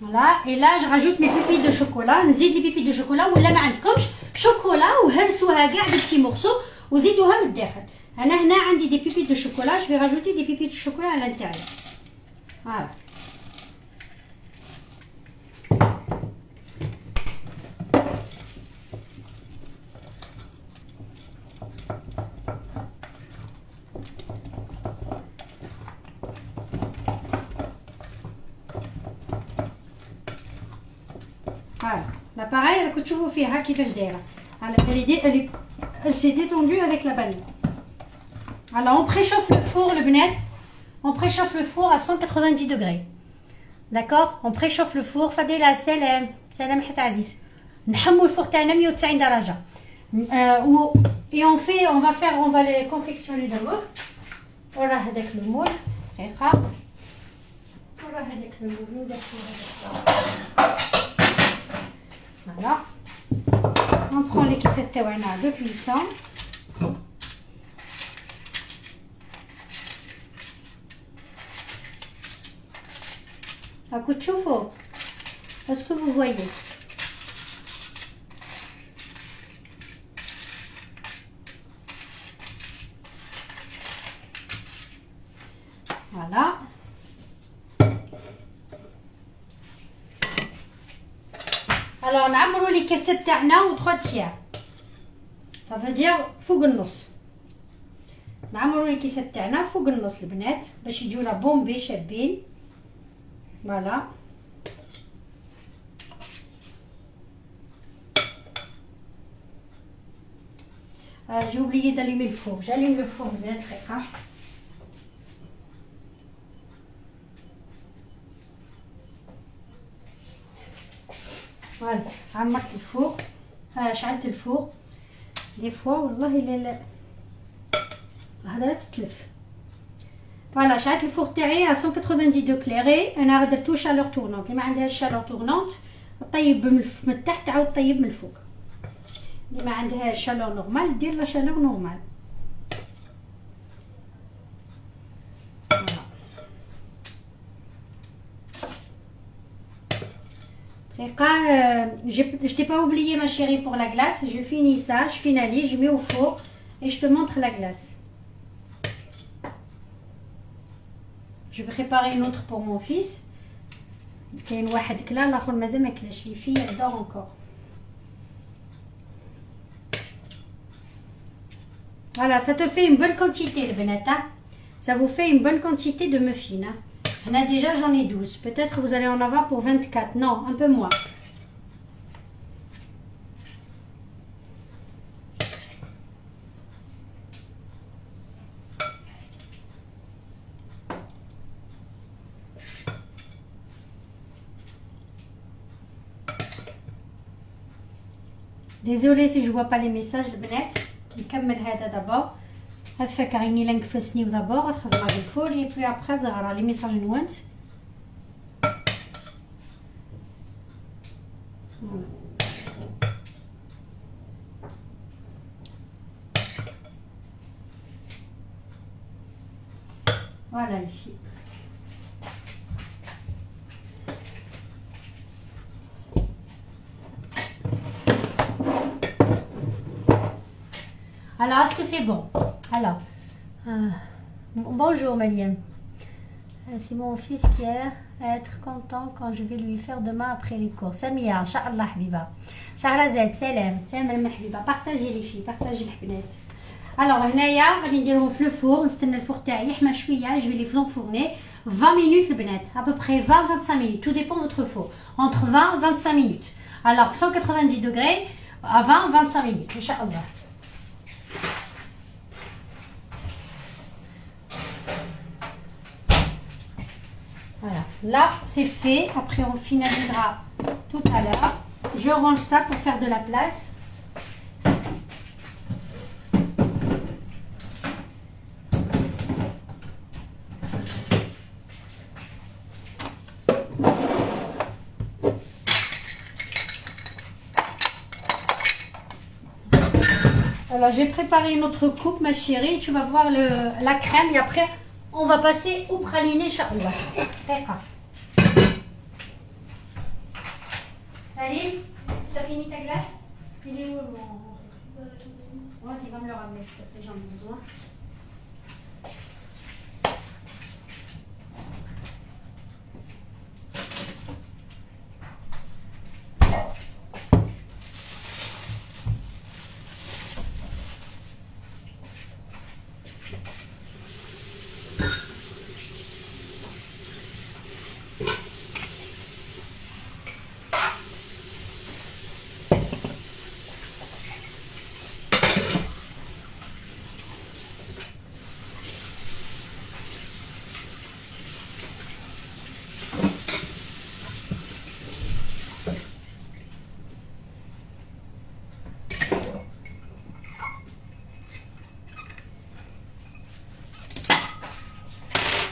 Speaker 1: Voilà, et là je rajoute mes pépites de chocolat. نزيد les pépites de chocolat ولا ما عندكمش شوكولا وهرسوها كاع بتي مورسو وزيدوها من الداخل. انا هنا عندي دي pépites de chocolat, je vais rajouter des pépites de chocolat à l'intérieur. Voilà. Voilà, l'appareil, راكم تشوفوا فيها كيفاش دايره. Elle s'est détendue avec la vanille. Alors on préchauffe le four, le بنات. On préchauffe le four à 190 degrés. D'accord? On préchauffe le four. فضيلة سلام حتى عزيز. نحموا الفور تاعنا 190 درجة. Et on va les confectionner d'abord. وراه هذاك المول دقيقة. وراه هذاك المول Voilà. On prend les caissettes tawana de cuisson. راكم تشوفوا؟ Est-ce que vous voyez? Voilà. Alors نعمروا لي كاسات تاعنا و 3 tiers. Ça veut dire فوق النص. نعمروا لي كاسات تاعنا فوق النص البنات باش يجونا بومبي شابين. Voilà. J'ai oublié d'allumer le four. J'allume le four البنات دقيقة. فوالا عمرت الفوق شعلت الفوق دي فوا والله لا الهضره تتلف. فوالا شعلت الفوق تاعي 190 دوغري. انا درتو شالور تورنونت. اللي ما عندهاش شالور تورنونت طيب من التحت تعاود طيب من الفوق. اللي ما عندهاش شالور نورمال دير لا شالور نورمال. Je t'ai pas oublié ma chérie pour la glace. Je finis ça, je finalise, je mets au four et je te montre la glace. Je vais préparer une autre pour mon fils. كاين واحد كلا الاخر مازال ما كلاش لي في يدور encore. Voilà, ça te fait une bonne quantité les بنات. Ça vous fait une bonne quantité de muffins. Là déjà j'en ai 12. Peut-être vous allez en avoir pour 24. Non, un peu moins. Désolée si je vois pas les messages البنات. نكمل هذا دابا. هاد فكريني لا نكفسني دابا غتخدم هاد الفولي بلي ابخي نغرا لي ميساج نوانت. Voilà les filles. Alors, est-ce que c'est bon? Alors, bonjour Mariam. C'est mon fils qui va être content quand je vais lui faire demain après les cours. Samia, Inch'Allah Habiba. Shahrazad, salam, salam Habiba. Partagez les filles, partagez les bnات. Alors, هنايا غادي نديرهم في الفور، نستنى الفور تاعي يحمى شويه. Je vais les enfourner 20 minutes البنات, à peu près 20-25 minutes, tout dépend de votre four. Entre 20 et 25 minutes. Alors, 190 degrés à 20-25 minutes, Inch'Allah. Voilà, là c'est fait. Après on finalisera tout à l'heure. Je range ça pour faire de la place. Alors je vais préparer une autre coupe ma chérie. Tu vas voir la crème et après on va passer au praliné, Inch'Allah. D'accord. Salim, tu as fini ta glace? Il est où mon... Vas-y, va me le ramener s'il te plaît, j'en ai besoin.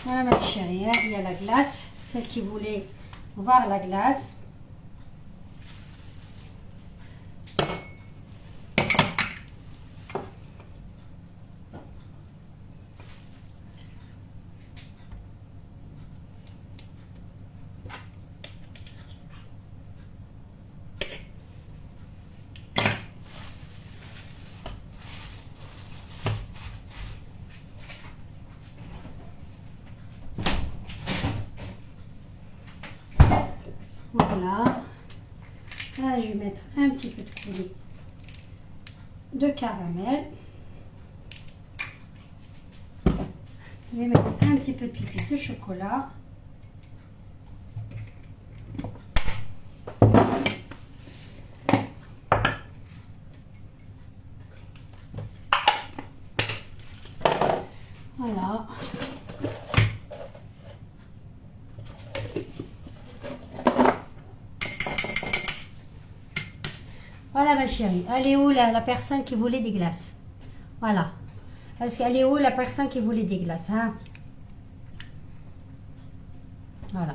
Speaker 1: Voilà ma chérie, hein, il y a la glace. Celle qui voulait voir la glace. Voilà. Là, je vais mettre un petit peu de coulis de caramel. Je vais mettre un petit peu de pipette de chocolat. Voilà. Voilà ma chérie. Elle est où la personne qui voulait des glaces? Voilà. Est-ce qu'elle est où la personne qui voulait des glaces, hein? Voilà.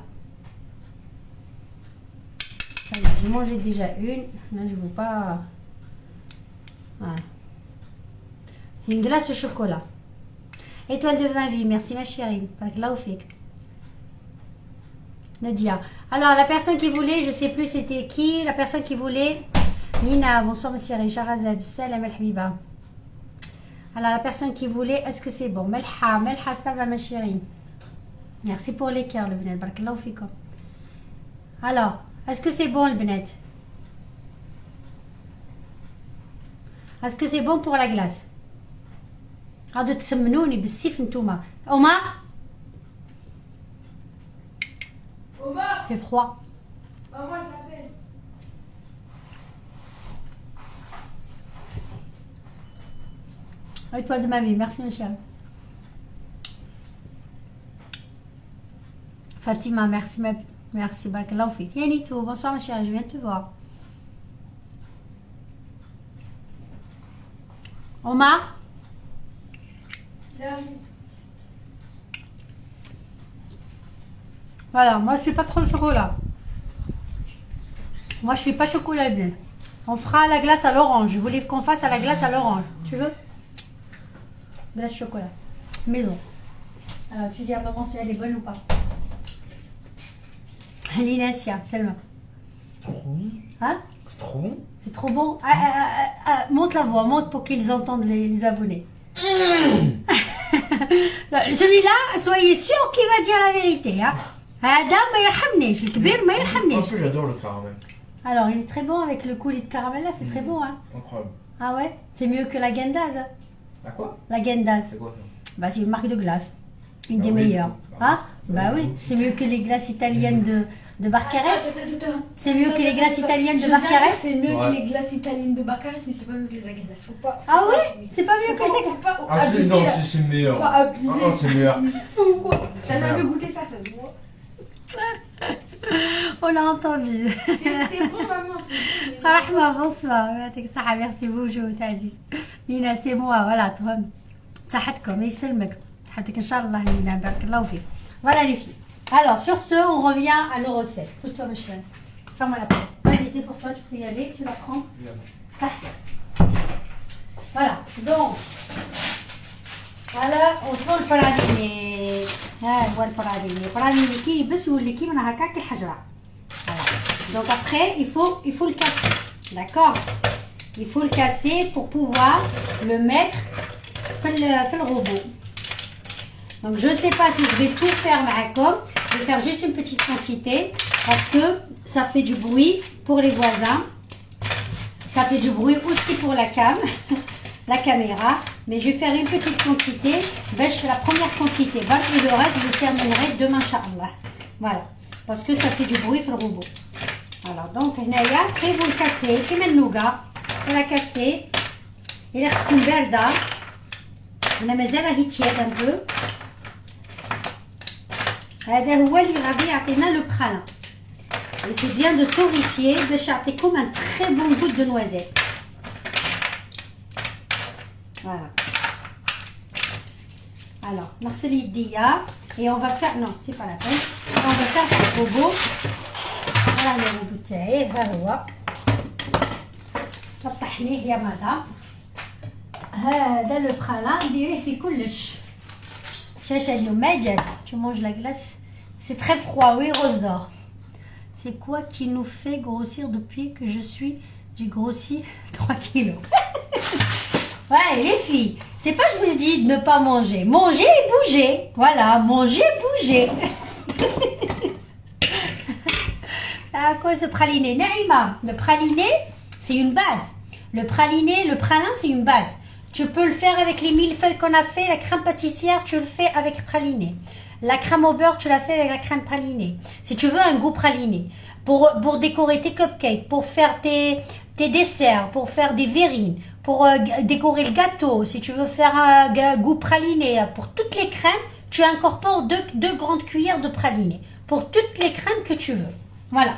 Speaker 1: J'ai mangé déjà une. Là, je ne veux pas... Voilà. C'est une glace au chocolat. Étoile de 20 vies. Merci ma chérie. Là, Nadia. Alors, la personne qui voulait, je ne sais plus c'était qui. La personne qui voulait... Nina, bonsoir monsieur Richard, salam al habiba. Alors la personne qui voulait, est-ce que c'est bon? Melha, ça va ma chérie. Merci pour les cœurs, le Benet. Barakallahu fikum. Alors, est-ce que c'est bon, le Benet? Est-ce que c'est bon pour la glace? غادو تسمنوني بالسيف نتوما. Omar?
Speaker 2: Omar,
Speaker 1: C'est froid.
Speaker 2: maman elle t'appelle.
Speaker 1: Étoile de ma vie, merci Michel. Fatima, merci, merci, barakallahu fik. Yannitou, bonsoir ma chérie, je viens te voir. Omar?
Speaker 2: J'arrive.
Speaker 1: Voilà, moi je suis pas trop le chocolat. Moi je suis pas chocolat bien. On fera la glace à l'orange. Je voulais qu'on fasse à la glace à l'orange. Tu veux? Glace chocolat. Maison. Alors tu dis à maman si elle est bonne ou pas. L'Inacia, Selma.
Speaker 3: Trop bon.
Speaker 1: Hein?
Speaker 3: C'est trop bon.
Speaker 1: C'est trop bon. Monte la voix, monte pour qu'ils entendent les abonnés. Celui-là, soyez sûr qu'il va dire la vérité. Hein? هذا ما يرحمنيش الكبير ما يرحمنيش.
Speaker 3: Parce que j'adore le caramel.
Speaker 1: Alors, il est très bon avec le coulis de caramel là, c'est très bon. Hein?
Speaker 3: Incroyable.
Speaker 1: Ah ouais? C'est mieux que la Gendaz. Hein?
Speaker 3: À quoi?
Speaker 1: La Gendaz.
Speaker 3: C'est quoi ça?
Speaker 1: Bah, c'est une marque de glace. Une
Speaker 3: Ah
Speaker 1: des
Speaker 3: oui.
Speaker 1: meilleures. Hein? Bah
Speaker 3: Oui.
Speaker 1: oui, c'est mieux que les glaces italiennes de Barcarès.
Speaker 2: Attends.
Speaker 1: C'est mieux que les glaces italiennes de Barcarès.
Speaker 2: C'est mieux
Speaker 3: Ouais.
Speaker 2: que les glaces italiennes de Barcarès, mais c'est pas mieux que les agadas. Faut pas.
Speaker 1: Ah ouais? C'est pas mieux que
Speaker 2: Faut
Speaker 1: ça.
Speaker 2: pas
Speaker 3: Ah, c'est
Speaker 2: abuser
Speaker 3: non,
Speaker 2: là.
Speaker 3: c'est meilleur.
Speaker 2: Faut pas abuser.
Speaker 3: Ah, c'est meilleur.
Speaker 2: Faut quoi? T'as
Speaker 3: Merde.
Speaker 2: jamais goûté ça, ça se voit.
Speaker 1: On l'a entendu.
Speaker 2: C'est bon, maman, c'est bon.
Speaker 1: Rahma, bonsoir. يعطيك الصحة. Merci beaucoup, تعزيز. Nina, c'est moi. Voilà, toi. صحتكم يسلمك. صحتك إن شاء الله Nina. بارك الله فيك. Voilà les filles. Alors, sur ce, on revient à nos recettes. Pousse-toi, ma chérie. Ferme la porte. Vas-y, c'est pour toi, tu peux y aller. Tu la prends. Ça. Voilà. Donc, voilà, وصلوا البراديني. ها هو البراديني. البراديني كي يبس يولي كيما هكاك الحجرة. Voilà. Donc après, il faut le casser. D'accord? Il faut le casser pour pouvoir le mettre في le robot. Donc je ne sais pas si je vais tout faire معاكم. Je vais faire juste une petite quantité parce que ça fait du bruit pour les voisins. Ça fait du bruit aussi pour la la caméra. Mais je vais faire une petite quantité. La première quantité. Et le reste, je terminerai demain, Inch'Allah. Voilà. Parce que ça fait du bruit sur le robot. Alors, donc, هنايا et vous le cassez. Comme le nougat. Vous la cassez. Il est une berda. On a mis un tiède un peu. هذا هو اللي غادي يعطينا le pralin. Et c'est bien de torréfier باش يعطيكم un très bon goût de noisette. Voilà. Alors, نغسل يديا et on va faire non, c'est pas la peine. On va faire le robot. Voilà le robot تاعي ها هو. طحنيه يا مدام. هذا le pralin نديروه في كلش. Chacha Majed, tu manges la glace. C'est très froid, oui, Rose d'or. C'est quoi qui nous fait grossir depuis que j'ai grossi 3 kilos. Ouais, les filles, c'est pas je vous dis de ne pas manger. Manger et bouger. Voilà, manger, bouger. À quoi ce praliné? Naïma, le praliné, c'est une base. Le pralin, c'est une base. Tu peux le faire avec les millefeuilles qu'on a fait, la crème pâtissière, tu le fais avec praliné. La crème au beurre, tu la fais avec la crème pralinée. Si tu veux un goût praliné, pour décorer tes cupcakes, pour faire tes desserts, pour faire des verrines, pour décorer le gâteau, si tu veux faire un goût praliné, pour toutes les crèmes, tu incorpores deux grandes cuillères de praliné. Pour toutes les crèmes que tu veux. Voilà,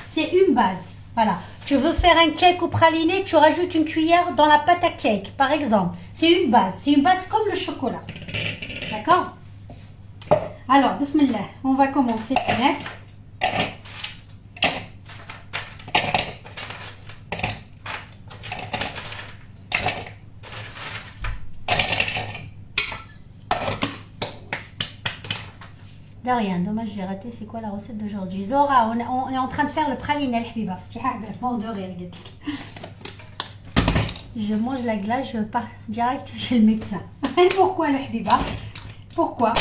Speaker 1: c'est une base. Voilà, tu veux faire un cake au praliné, tu rajoutes une cuillère dans la pâte à cake, par exemple. C'est une base comme le chocolat. D'accord? Alors, bismillah, on va commencer à mettre. De rien, dommage, j'ai raté. C'est quoi la recette d'aujourd'hui? Zora, on est en train de faire le praliné, الحبيبة. Mort de rire, je mange la glace, je pars direct chez le médecin. Pourquoi le habiba? Pourquoi?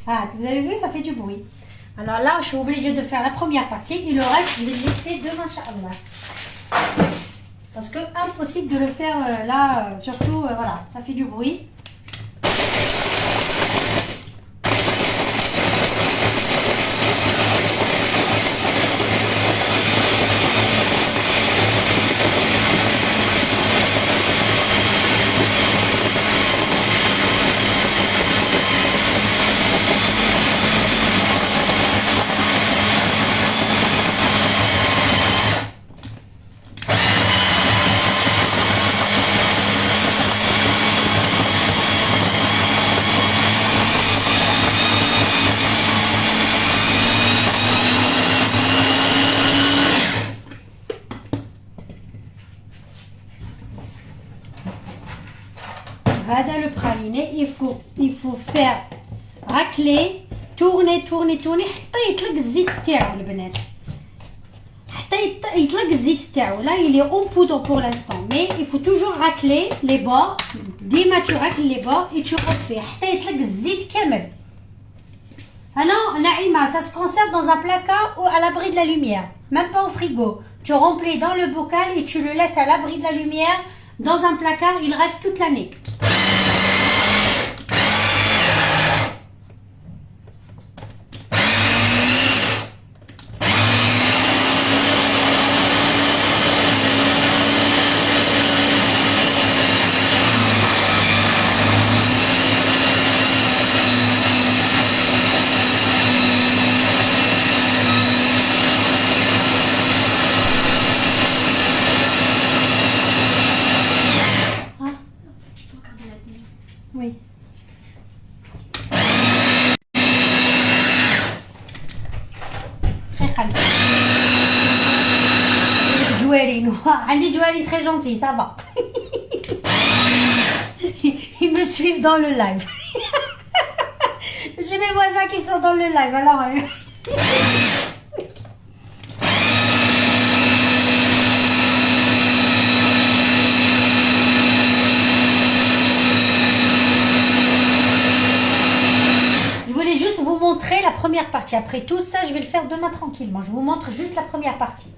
Speaker 1: Ah, vous avez vu, ça fait du bruit. Alors là, je suis obligée de faire la première partie et le reste, je vais le laisser demain, Inch'Allah. Parce que impossible de le faire là, surtout, voilà, ça fait du bruit. Voilà le praliné, il faut faire racler, tourner, tourner, tourner حتى يطلق الزيت تاعو البنات. حتى يطلق الزيت تاعو. Là, il est en poudre pour l'instant, mais il faut toujours racler les bords. ديما tu racles les bords et tu refais حتى يطلق الزيت كامل. Alors, Naïma, ça se conserve dans un placard ou à l'abri de la lumière, même pas au frigo. Tu remplis dans le bocal et tu le laisses à l'abri de la lumière dans un placard, il reste toute l'année. Oui. Très calme. Jouerine. Andy Jouerine très gentil, ça va. Ils me suivent dans le live. J'ai mes voisins qui sont dans le live, alors... montrer la première partie. Après tout ça, je vais le faire demain tranquillement. Je vous montre juste la première partie.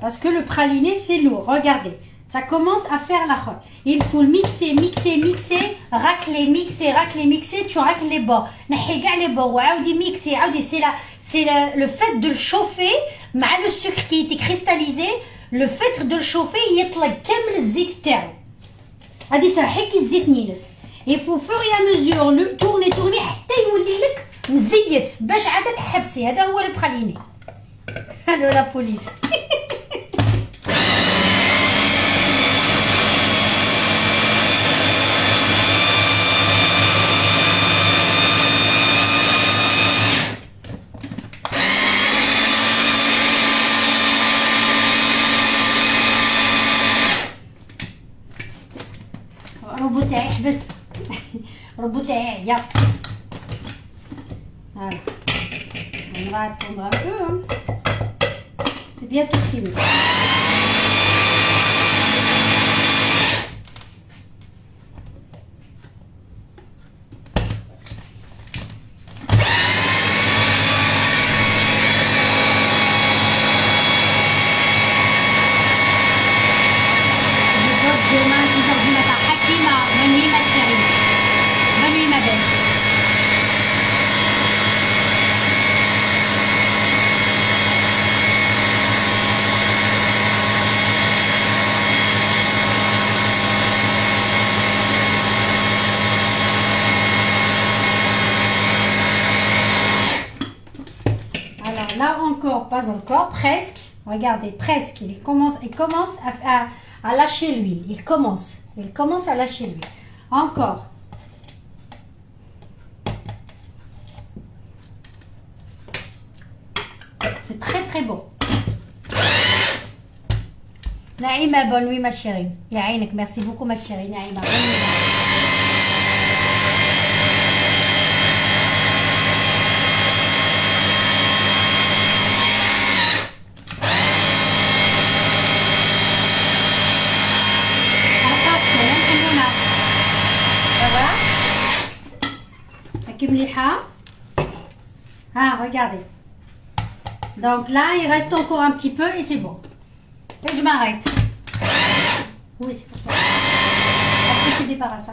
Speaker 1: Parce que le praliné, c'est lourd. Regardez, ça commence à faire la robe. Il faut mixer, mixer, mixer, racler, mixer, racler, mixer. Tu racles les bords. Les bords. Mixer. C'est le fait de le chauffer. Le sucre qui était cristallisé. Le fait de le chauffer, يطلق كامل الزيت تاعو. هذه صراحة كي الزيت نيلس. Il faut fur et à mesure le tourner حتى يولي لك مزيت باش عاد تحبسي. هذا هو البراليني. الو لا بوليس. بس ربوتها يا voilà. On va attendre un peu hein. C'est bientôt fini. Là encore, pas encore, presque. Regardez, presque. Il commence à lâcher l'huile. Il commence à lâcher l'huile. Encore. C'est très très bon. Naïma, bonne nuit ma chérie. Yaïnek, merci beaucoup ma chérie. Naïma, bonne nuit. مليحة. Regardez. Donc là, il reste encore un petit peu et c'est bon. Et je m'arrête. Oui, c'est pour toi. Après, tu débarrasses.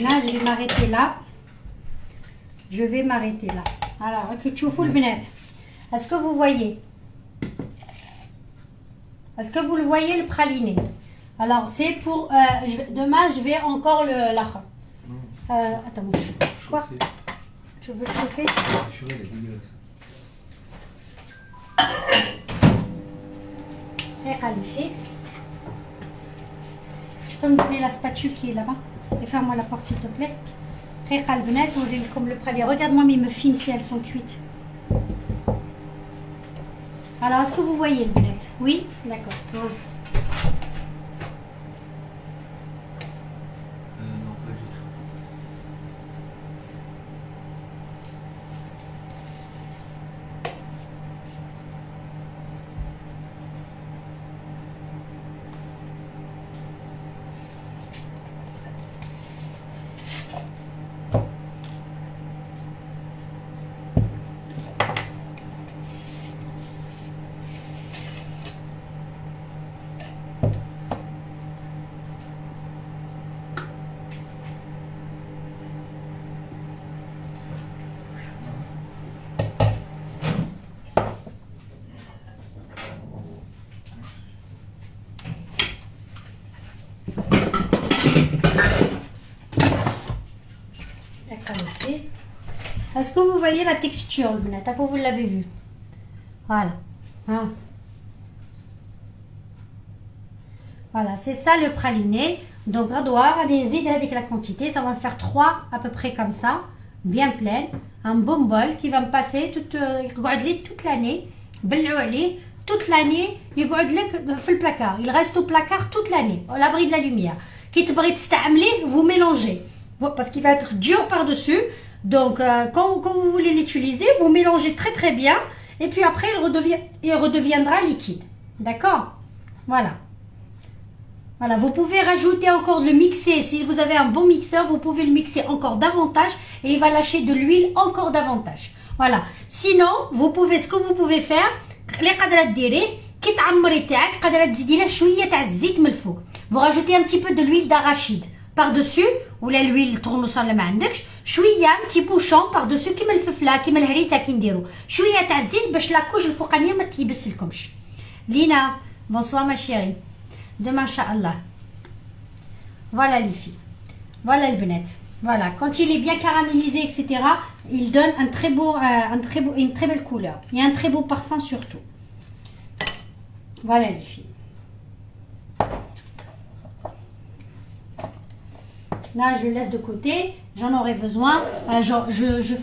Speaker 1: Là, je vais m'arrêter là. Je vais m'arrêter là. Alors, écoutez-vous le benet. Est-ce que vous voyez? Est-ce que vous le voyez, le praliné? Alors, c'est pour... demain, je vais encore l'achar. Attends, mon chéri. Quoi? Tu veux le chauffer? Et qualifié. Tu peux me donner la spatule qui est là-bas? Et ferme-moi la porte s'il te plaît. Comme le praliné. Regarde-moi mes muffins si elles sont cuites. Alors, est-ce que vous voyez le benet? Oui? D'accord.
Speaker 3: Non, pas du tout.
Speaker 1: Est-ce que vous voyez la texture, le benet? Vous l'avez vu? Voilà. Voilà, c'est ça le praliné. Donc, radoir, des idées avec la quantité. Ça va me faire 3 à peu près comme ça, bien pleine. Un bon bol qui va me passer toute l'année. Toute l'année, il dans le placard. Il reste au placard toute l'année, à l'abri de la lumière. Vous mélangez. Parce qu'il va être dur par-dessus. Donc, quand vous voulez l'utiliser, vous mélangez très très bien. Et puis après, il redeviendra liquide. D'accord? Voilà. Voilà, vous pouvez rajouter encore le mixer. Si vous avez un bon mixeur, vous pouvez le mixer encore davantage. Et il va lâcher de l'huile encore davantage. Voilà. Sinon, ce que vous pouvez faire, vous rajoutez un petit peu de l'huile d'arachide par-dessus, ou l'huile tournesol اللي ما عندكش شويه un petit bouchon par-dessus كيما الفلفله كيما الهريسه كي نديرو شويه تاع الزيت باش لاكوج الفوقانيه ما تيبسلكمش. لينا bonsoir ma chérie. Demain inchallah. Voilà les filles. Voilà le benet. Voilà, quand il est bien caramélisé, etc., il donne une très belle couleur et un très beau parfum surtout. Voilà les filles. Là, je laisse de côté. J'en aurai besoin. Je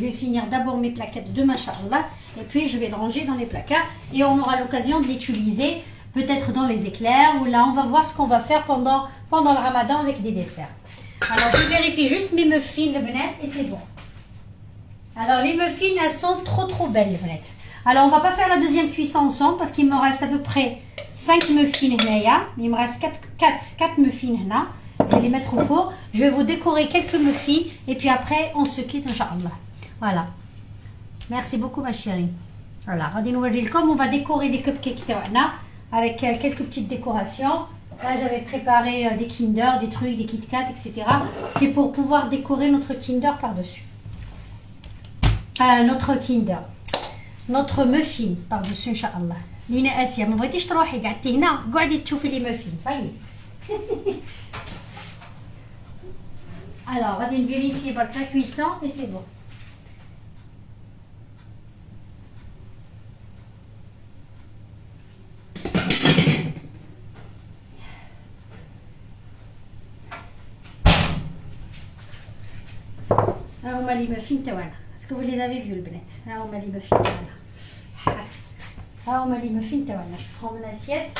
Speaker 1: vais finir d'abord mes plaquettes de machallah. Et puis, je vais le ranger dans les placards. Et on aura l'occasion de l'utiliser peut-être dans les éclairs. Ou là, on va voir ce qu'on va faire pendant le ramadan avec des desserts. Alors, je vérifie juste mes muffins, le benet, et c'est bon. Alors, les muffins, elles sont trop belles, le benet. Alors, on va pas faire la deuxième cuisson ensemble parce qu'il me reste à peu près 5 muffins. Il me reste 4 muffins. Je vais les mettre au four. Je vais vous décorer quelques muffins et puis après on se quitte inchallah. Voilà. Merci beaucoup ma chérie. Voilà. On va décorer des cupcakes avec quelques petites décorations. Là j'avais préparé des Kinder, des trucs, des Kit Kat, etc. C'est pour pouvoir décorer notre Kinder par-dessus. Notre Kinder. Notre muffin par-dessus inchallah. Lina Asia, ما بغيتيش تروحي قعدتي هنا قعدي تشوفي لي muffins. Ça y est. Alors, on va vérifier par la cuisson et c'est bon. هما لي muffins تاعنا. Est-ce que vous les avez vus le benet? هما لي muffins تاعنا. ها هما لي مافين تاعنا. Je prends mon assiette.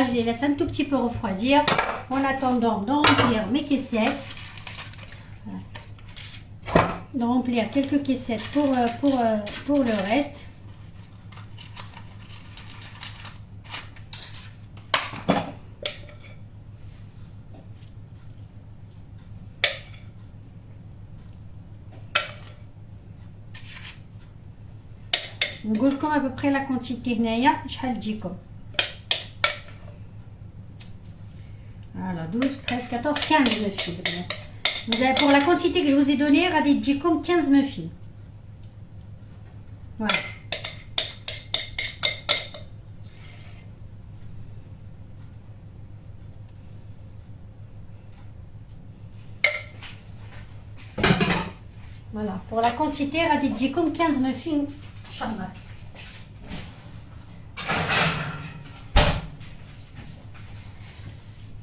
Speaker 1: Je les laisse un tout petit peu refroidir en attendant de remplir mes caissettes. De remplir quelques caissettes pour le reste. نقول لكم à peu près la quantité هنايا شحال تجيكم. Voilà, 12, 13, 14, 15 muffins. Vous avez, pour la quantité que je vous ai donnée, radis de comme 15 muffins. Voilà. Voilà, pour la quantité, radis de comme 15 muffins. Inch'Allah.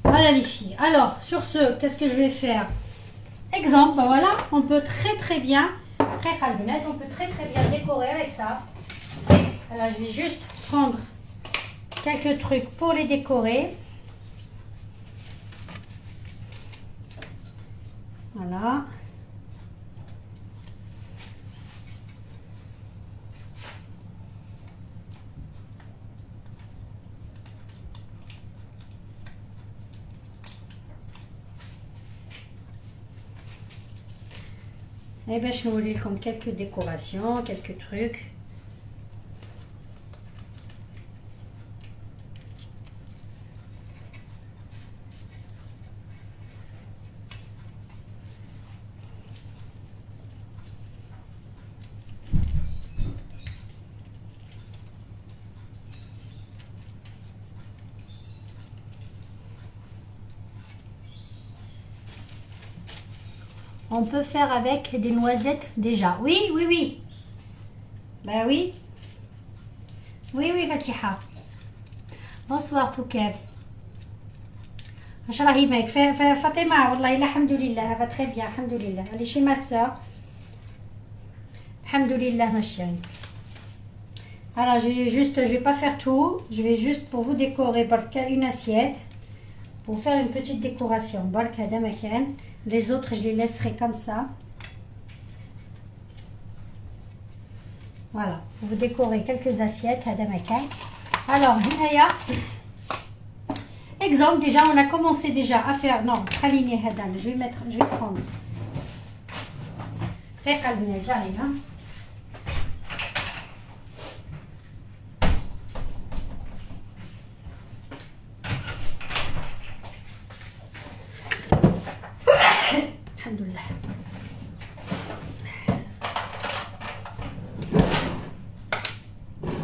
Speaker 1: Voilà les filles. Alors, sur ce, qu'est-ce que je vais faire? Exemple, ben voilà, on peut très bien, on peut très bien décorer avec ça. Alors, je vais juste prendre quelques trucs pour les décorer. Voilà. Et bien, je vais vous comme quelques décorations, quelques trucs. On peut faire avec des noisettes déjà. Oui. Ben oui. Oui, Fatiha. Bonsoir, Toukeb. Machallah يبارك Fatima, والله الحمد لله, ça va très bien, alhamdoulilah. Elle est chez ma soeur. Alhamdoulilah, ma chérie. Alors, je vais pas faire tout. Je vais juste pour vous décorer une assiette. Pour faire une petite décoration. Barka damakan. Les autres, je les laisserai comme ça. Voilà, vous décorez quelques assiettes à damakan. Alors, exemple, déjà, on a commencé déjà à faire. Non, praline hadan. Je vais prendre. J'arrive, hein.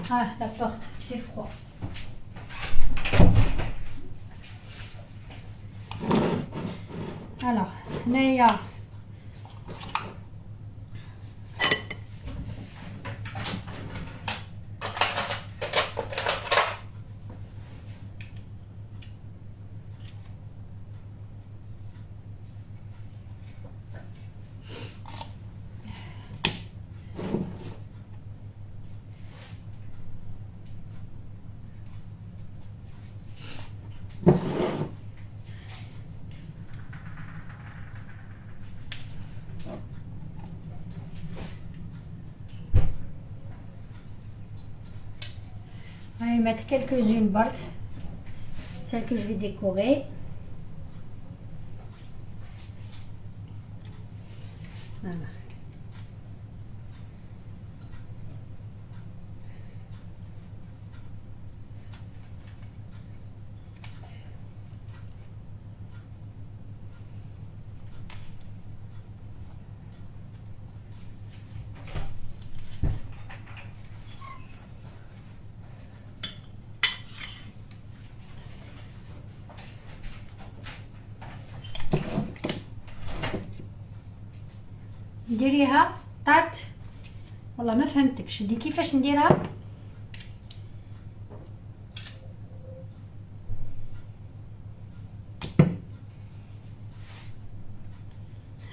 Speaker 1: Ah, la porte, il fait froid. Alors, Néa. Je vais mettre quelques-unes, celles que je vais décorer. Voilà. ديريها طارت. والله ما فهمتكش دي كيفاش نديرها.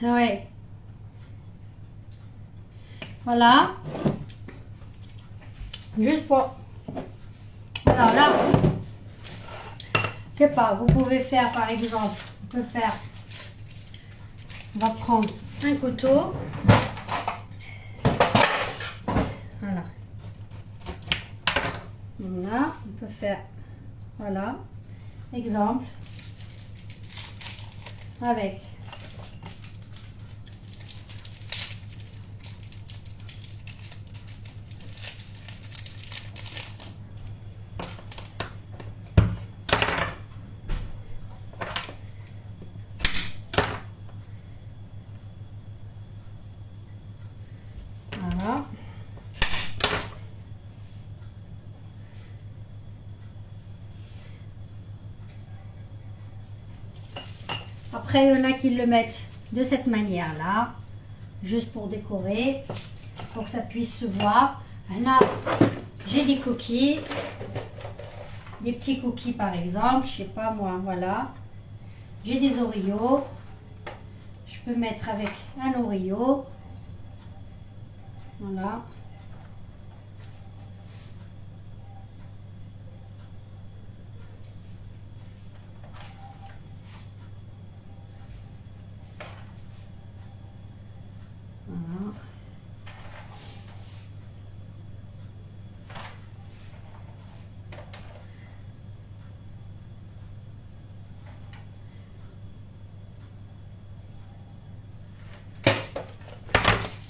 Speaker 1: وي voilà juste pour alors là je sais pas, vous pouvez faire par exemple, on peut faire, on va prendre un couteau, voilà, on peut faire, voilà, exemple, avec voilà. Après, il y en a qui le mettent de cette manière-là, juste pour décorer, pour que ça puisse se voir. Là, j'ai des cookies, des petits cookies par exemple, je sais pas moi, voilà. J'ai des Oreos, je peux mettre avec un Oreo, voilà. Voilà.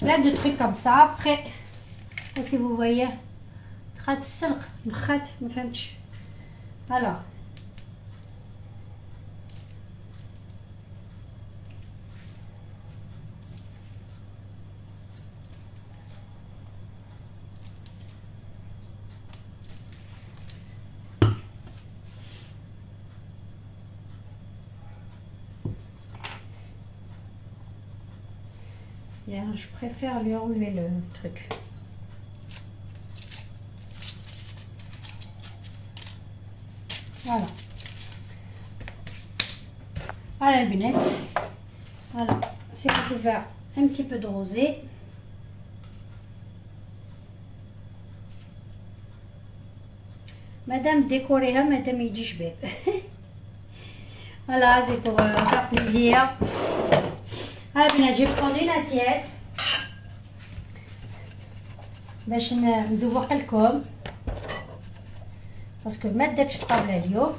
Speaker 1: Plein de trucs comme ça. Après, je sais pas si vous voyez, alors je préfère lui enlever le truc. Voilà. À la lunette. Voilà. C'est recouvert un petit peu de rosé. Madame, décorez, madame, il dit je vais. Voilà, c'est pour faire plaisir. Ah, bien, je vais prendre une assiette. باش نزوق لكم باسكو ما داكش الطابله اليوم.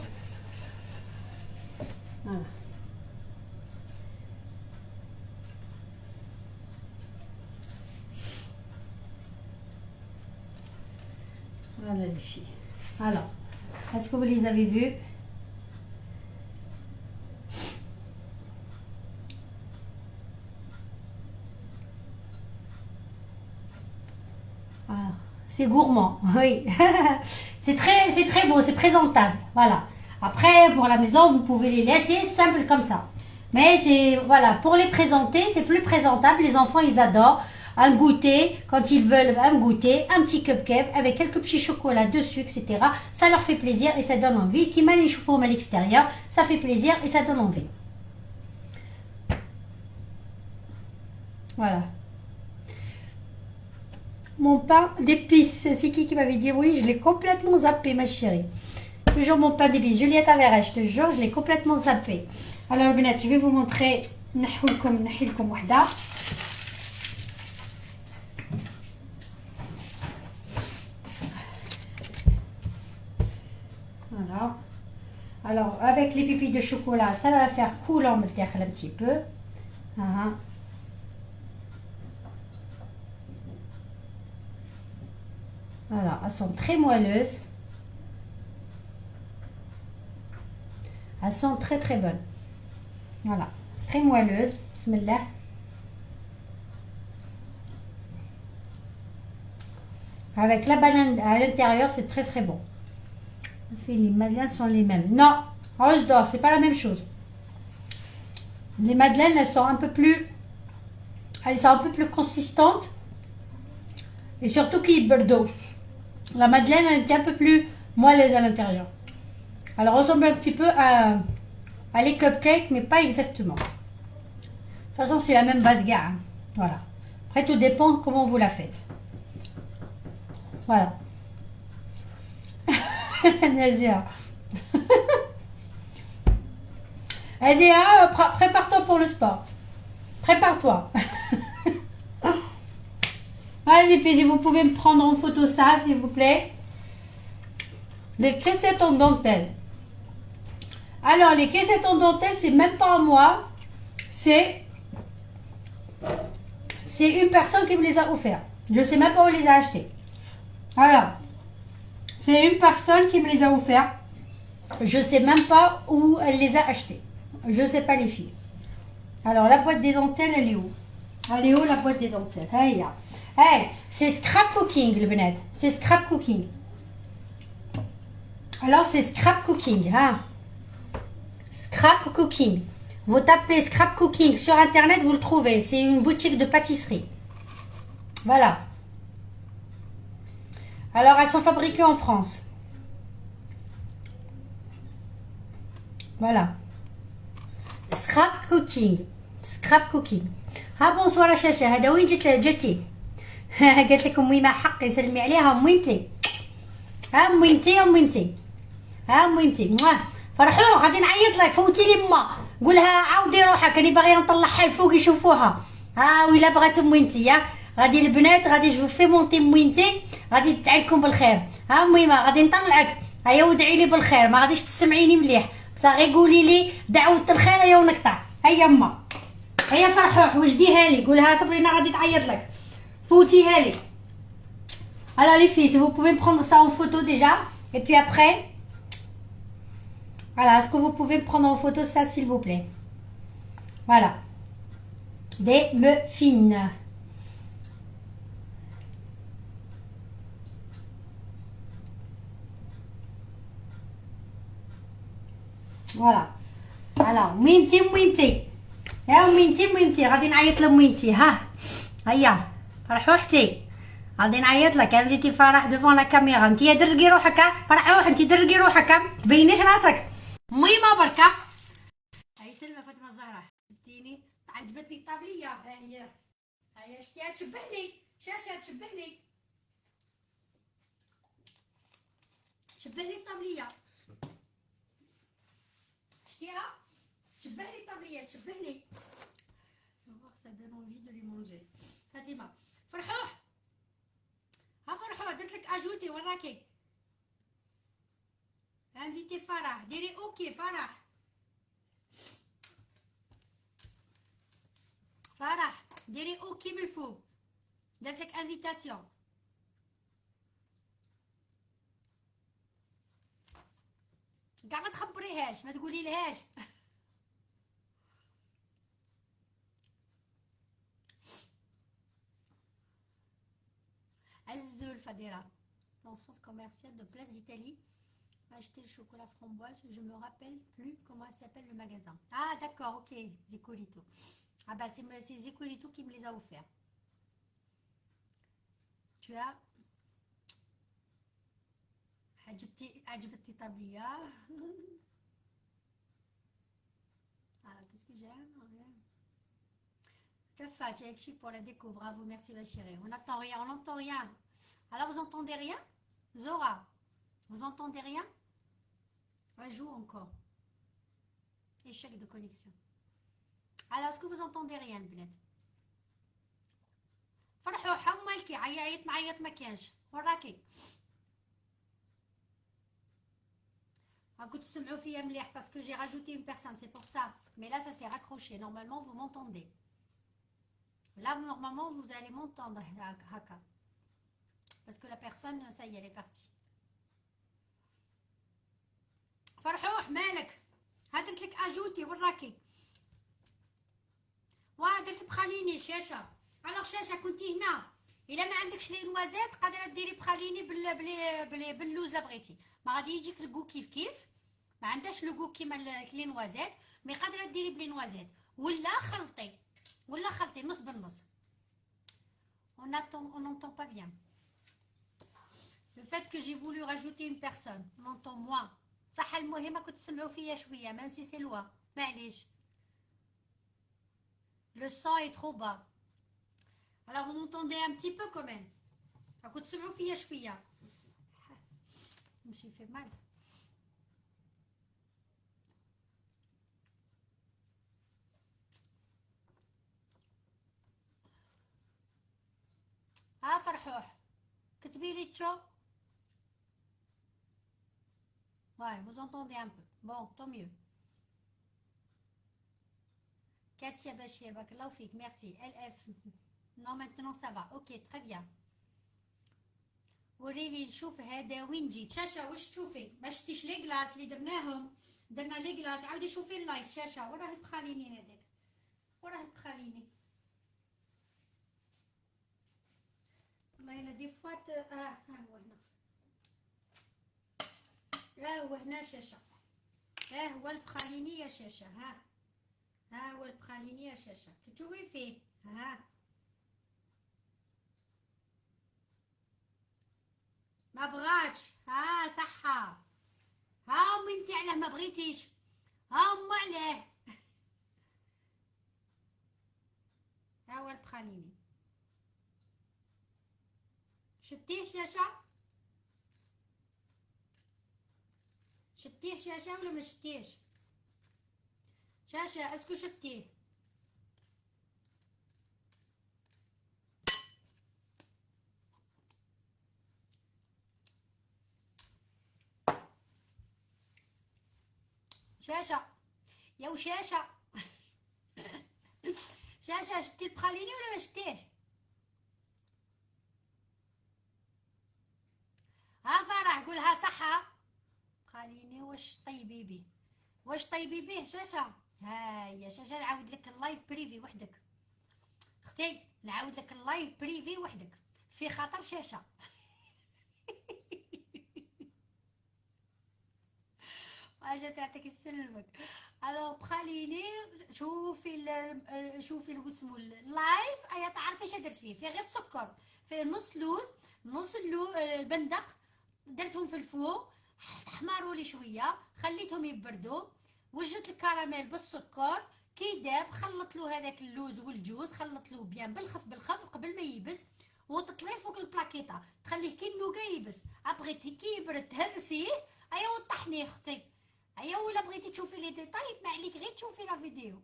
Speaker 1: Voilà les filles. Alors, est-ce que vous les avez vus? C'est gourmand, oui. C'est très beau, c'est présentable. Voilà. Après, pour la maison, vous pouvez les laisser simples comme ça. Mais c'est, voilà, pour les présenter, c'est plus présentable. Les enfants, ils adorent un goûter. Quand ils veulent un goûter, un petit cupcake avec quelques petits chocolats dessus, etc. Ça leur fait plaisir et ça donne envie. Qui m'a les chevaux à l'extérieur, ça fait plaisir et ça donne envie. Voilà. Mon pain d'épices, c'est qui m'avait dit oui, je l'ai complètement zappé ma chérie. Toujours mon pain d'épices, Juliette Avera, je te jure, je l'ai complètement zappé. Alors je vais vous montrer, voilà. Alors avec les pépites de chocolat, ça va faire couler un petit peu. Voilà, elles sont très moelleuses. Elles sont très très bonnes. Voilà, très moelleuses. Bismillah. Avec la banane à l'intérieur, c'est très très bon. Les madeleines sont les mêmes. Non, Roche d'or, c'est pas la même chose. Les madeleines, elles sont un peu plus elles sont un peu plus consistantes et surtout qui Bordeaux. La madeleine elle est un peu plus moelleuse à l'intérieur. Elle ressemble un petit peu à les cupcakes, mais pas exactement. De toute façon, c'est la même base gare. Hein. Voilà. Après, tout dépend comment vous la faites. Voilà. Nazia. Nazia, prépare-toi pour le sport. Prépare-toi. Allez les filles, si vous pouvez me prendre en photo ça, s'il vous plaît. Les caissettes en dentelle. Alors, les caissettes en dentelle, c'est même pas à moi. C'est une personne qui me les a offertes. Je sais même pas où elle les a achetées. Alors, c'est une personne qui me les a offertes. Je sais même pas où elle les a achetées. Je sais pas les filles. Alors, la boîte des dentelles, elle est où? Elle est où la boîte des dentelles? Hey, hey, c'est scrap cooking, le Benet. C'est scrap cooking. Alors, c'est scrap cooking. Hein? Scrap cooking. Vous tapez scrap cooking sur internet, vous le trouvez. C'est une boutique de pâtisserie. Voilà. Alors, elles sont fabriquées en France. Voilà. Scrap cooking. Scrap cooking. ها بونسوار يا شاشه. هذا وين جيتي قالت لك امي ما حق يسلمي عليها اميمتي. ها اميمتي اميمتي. ها اميمتي. فرحوا غادي نعيط لك. فوتي لي ما قولها عاودي روحك راني باغيه نطلعها الفوق يشوفوها. ها ويلا بغات اميمتي يا غادي البنات غادي جو في مونتي اميمتي غادي تدعي لكم بالخير. ها اميمه غادي نطلعك. هيا ودعي لي بالخير. ما غاديش تسمعيني مليح بصح غير قولي لي دعوه الخير هيا ونقطع. هيا ما هيا فرحوح وجديها لي قولها صبرينا غادي تعيط لك. فوتيها لي. Alors les filles, si vous pouvez me prendre ça en photo déjà et puis après voilà, est-ce que vous pouvez me prendre en photo ça s'il vous plaît? Voilà. Des muffins. Voilà. Alors, ميمتي ميمتي. يا ميمتي ميمتي غادي نعيط لميمتي. ها هيا فرحوحتي غادي نعيط لك. انفيتي فرح ديفون لا كاميرا. انت درقي روحك. فرحوح انت درقي روحك تبينيش راسك. ميمه بركه. هاي سلمى فاطمه الزهراء. اديني عجبتني الطابليه. ها هي هيا شتيها تشبه لي. شاشه تشبه لي. تشبه لي الطابليه. شتيها تشبه لي الطابليه تشبه لي. Ça donne envie de les manger. فاطمه فرحوح. ها فرحوح درت لك اجوتي وراكي. انفيتي فرح ديري اوكي فرح. فرح ديري اوكي من الفوق. درت لك انفيتاسيون. كاع ما تخبريهاش ما تقولي لهاش. Azul Fadera, dans le centre commercial de Place d'Italie, acheter le chocolat framboise. Je me rappelle plus comment s'appelle le magasin. Ah d'accord, ok, Zicolito. Ah bah c'est Zicolito qui me les a offerts. Tu as عجبتي طابلية. Alors qu'est-ce que j'aime? Tafa, tu as écrit pour la déco. Bravo, merci ma chérie. On n'entend rien, on n'entend rien. Alors vous entendez rien? Zora, vous entendez rien? Elle joue encore. Échec de connexion. Alors est-ce que vous entendez rien البنات؟ فرحوحة مالكي عيط نعيط ما كانش وراكي. راكم تسمعوا فيا مليح parce que j'ai rajouté une personne, c'est pour ça. Mais là ça s'est raccroché. Normalement vous m'entendez. Là, normalement, vous allez m'entendre, Haka. Parce que la personne, ça y est, elle est partie. فرحوح مالك؟ هدرت لك اجوتي وراكي. درت بخاليني شاشه. الوغ شاشه كنتي هنا. الا ما عندكش لي نوازيت قادره ديري بخاليني باللوز لا بغيتي. ما غادي يجيك الكو كيف كيف. ما عندهاش لو كيما لي نوازيت، مي قادره ديري بلي نوازيت ولا خلطي. ولا خلطي نص بالنص. on n'entend pas bien. Le fait que j'ai voulu rajouter une personne, on entend moins. صح المهم كنت تسمعوا فيا شويه même si c'est loin. معليش. Le son est trop bas. Alors vous m'entendez un petit peu quand même. كنت تسمعوا فيا شويه. مش fait mal. فرحوح كتبي لي تشو. Ouais, vous entendez un peu. Bon, tant mieux. Katia Bachir, barakallahu fik, merci. LF. Non, maintenant ça va. Ok, très bien. وريلي نشوف هذا وين جيت. شاشة واش تشوفي؟ ما شفتيش لي كلاس اللي درناهم؟ درنا لي كلاس. عاودي شوفي اللايف. شاشة وراه البخاليني هذاك. وراه البخاليني. والله الا دي فوات. ها هو هنا. ها هو هنا شاشة. ها هو البخاليني يا شاشة. ها هو البخاليني يا شاشة. كتشوفي فيه. ما بغاتش. صحة. امي انتي علاه ما بغيتيش. امي علاه. ها هو البخاليني. شتيه شاشة؟ شتيه شاشة ولا ما شتيش؟ شاشة اسكو شفتيه؟ شاشة يا وشاشة. شاشة شفتي البخاليني ولا ما شتيش؟ فرح قولها صحة. بخاليني واش طيبي بيه؟ واش طيبي بيه شاشة؟ يا شاشة نعاود لك اللايف بريفي وحدك. اختي نعاود لك اللايف بريفي وحدك في خاطر شاشة. حاجه تعطيك يسلمك. الو بخليني شوفي واسمو اللايف. تعرفي اش درت فيه غير السكر، فيه نص لوز، نص البندق، درتهم في الفوق، حمروا لي شويه، خليتهم يبردوا، وجدت الكراميل بالسكر، كي داب خلط له هذاك اللوز والجوز، خلط له بيان بالخف قبل ما يبس، وتطليه فوق البلاكيطه، تخليه كي النوكا يبس، ابغيتي كي يبرد تهرسيه وطحنيه اختي. ولا بغيتي تشوفي لي ديتاي ما عليك غير تشوفي لا فيديو.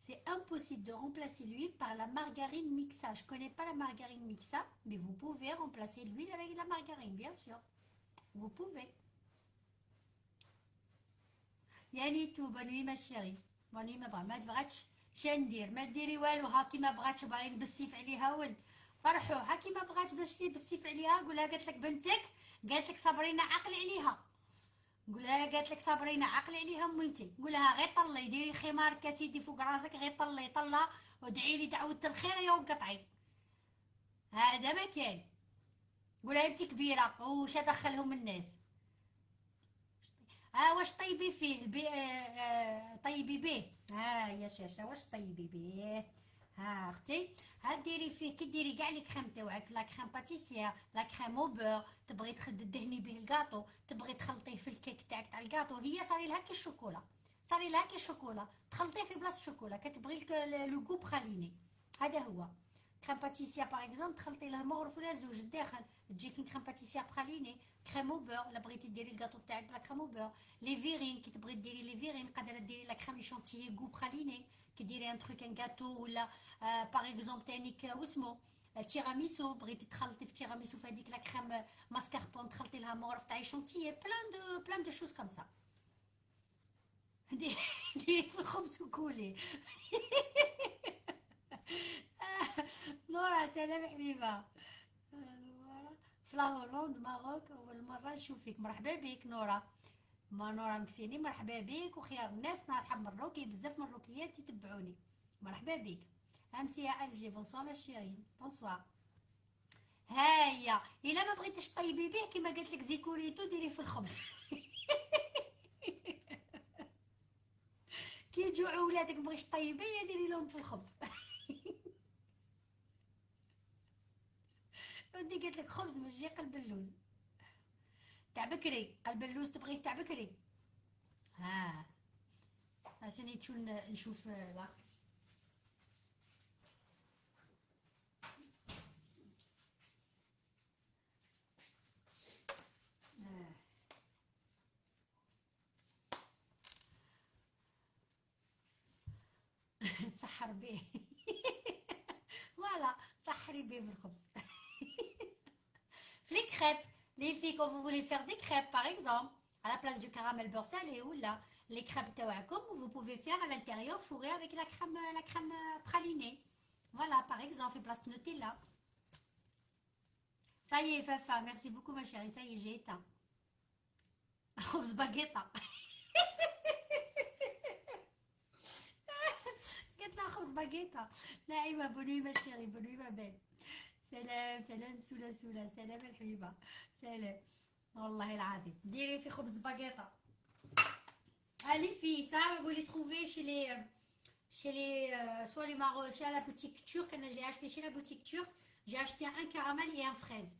Speaker 1: C'est impossible de remplacer l'huile par la margarine mixa. Je connais pas la margarine mixa, mais vous pouvez remplacer l'huile avec la margarine, bien sûr. Vous pouvez. يعني تو بنوي ما شيري. بنوي ما بغا ما تبغاتش شندير ما ديري والو. هاكي ما بغاتش باغي نبسيف عليها ول فرحوا. هاكي ما بغاتش باش تبسيف عليها. قولها قالت لك بنتك، قالت لك صابرينا عقل عليها. قولها قالت لك صابرينا عقل عليها موينتي. قولها غير طلي ديري خمارك سيدي فوق راسك، غير طلي طله ودعي لي دعوه الخير يا وقطعي. هذا ما كان. قولها انت كبيره وش ادخلهم الناس. واش طيبي فيه طيبي به. يا شاشه واش طيبي به. اختي ديري فيه كي ديري كاع لي كريم تاوعك، لا كريم باتيسير، لا كريم او بور، تبغي تدهني به الكاطو، تبغي تخلطيه في الكيك تاعك تاع الكاطو، هي صاري لها كي الشوكولا، صاري لها كي الشوكولا، تخلطيه في بلاصه الشوكولا، كتبغي لو غو بخاليني. هذا هو كريم باتيسير باغ اكزومبل، تخلطي له مغرف ولا زوج الداخل تجيك كريم باتيسير بخاليني. كريم او بور لا بغيتي ديري الكاطو تاعك بلا كريم او بور. لي فيرين كي تبغي ديري لي فيرين قادره ديري لا كريم شونتيي غو بخاليني، كي ديري ان تروك ان كاتو ولا باغ اكزومبل تانيك واسمو تيراميسو، بغيتي تخلطي في تيراميسو في هذيك لا كريم ماسكاربون تخلطي لها مغرف تاع شونتيي، بلان دو شوز كوم سا. ديري في الخبز وكولي. نورا سلام حبيبه. في لاهولند ماروك اول مره نشوفك. مرحبا بك نورا. ما نورا مكسيني مرحبا بك وخيار الناس نصحاب مروكي بزاف مروكيات يتبعوني. مرحبا بك. امسي يا الجي بونسوار ما شيرين بونسوار. هيا الا ما بغيتيش طيبي به كيما قالت لك زيكوريتو ديري في الخبز. كي يجوعوا ولادك بغيش طيبيه ديري لهم في الخبز. ودي قالت لك خبز ماشي قلب اللوز تاع بكري، قلب اللوز تبغيه تاع بكري. ها هسني نشوف الاخر. تسحر به. فوالا سحري به في الخبز. في les crêpes, les filles quand vous voulez faire des crêpes par exemple, à la place du caramel beurre salé ou là, les crêpes تاعكم vous pouvez faire à l'intérieur fourré avec la crème pralinée. Voilà par exemple في بلاصة نوتيلا. Ça y est Fafa, merci beaucoup ma chérie, ça y est j'ai éteint. خبز باغيطة. قلت لها خبز باغيطة. نعيمة بونوي ما شيري بونوي ما بين. سلام سلام سولا سولا سلام الحبيبة سلام والله العظيم ديري في خبز باغيطة. Allez filles, ça vous les trouvez soit les Marocains, chez la boutique turque. J'ai acheté chez la boutique turque, j'ai acheté un caramel et un fraise.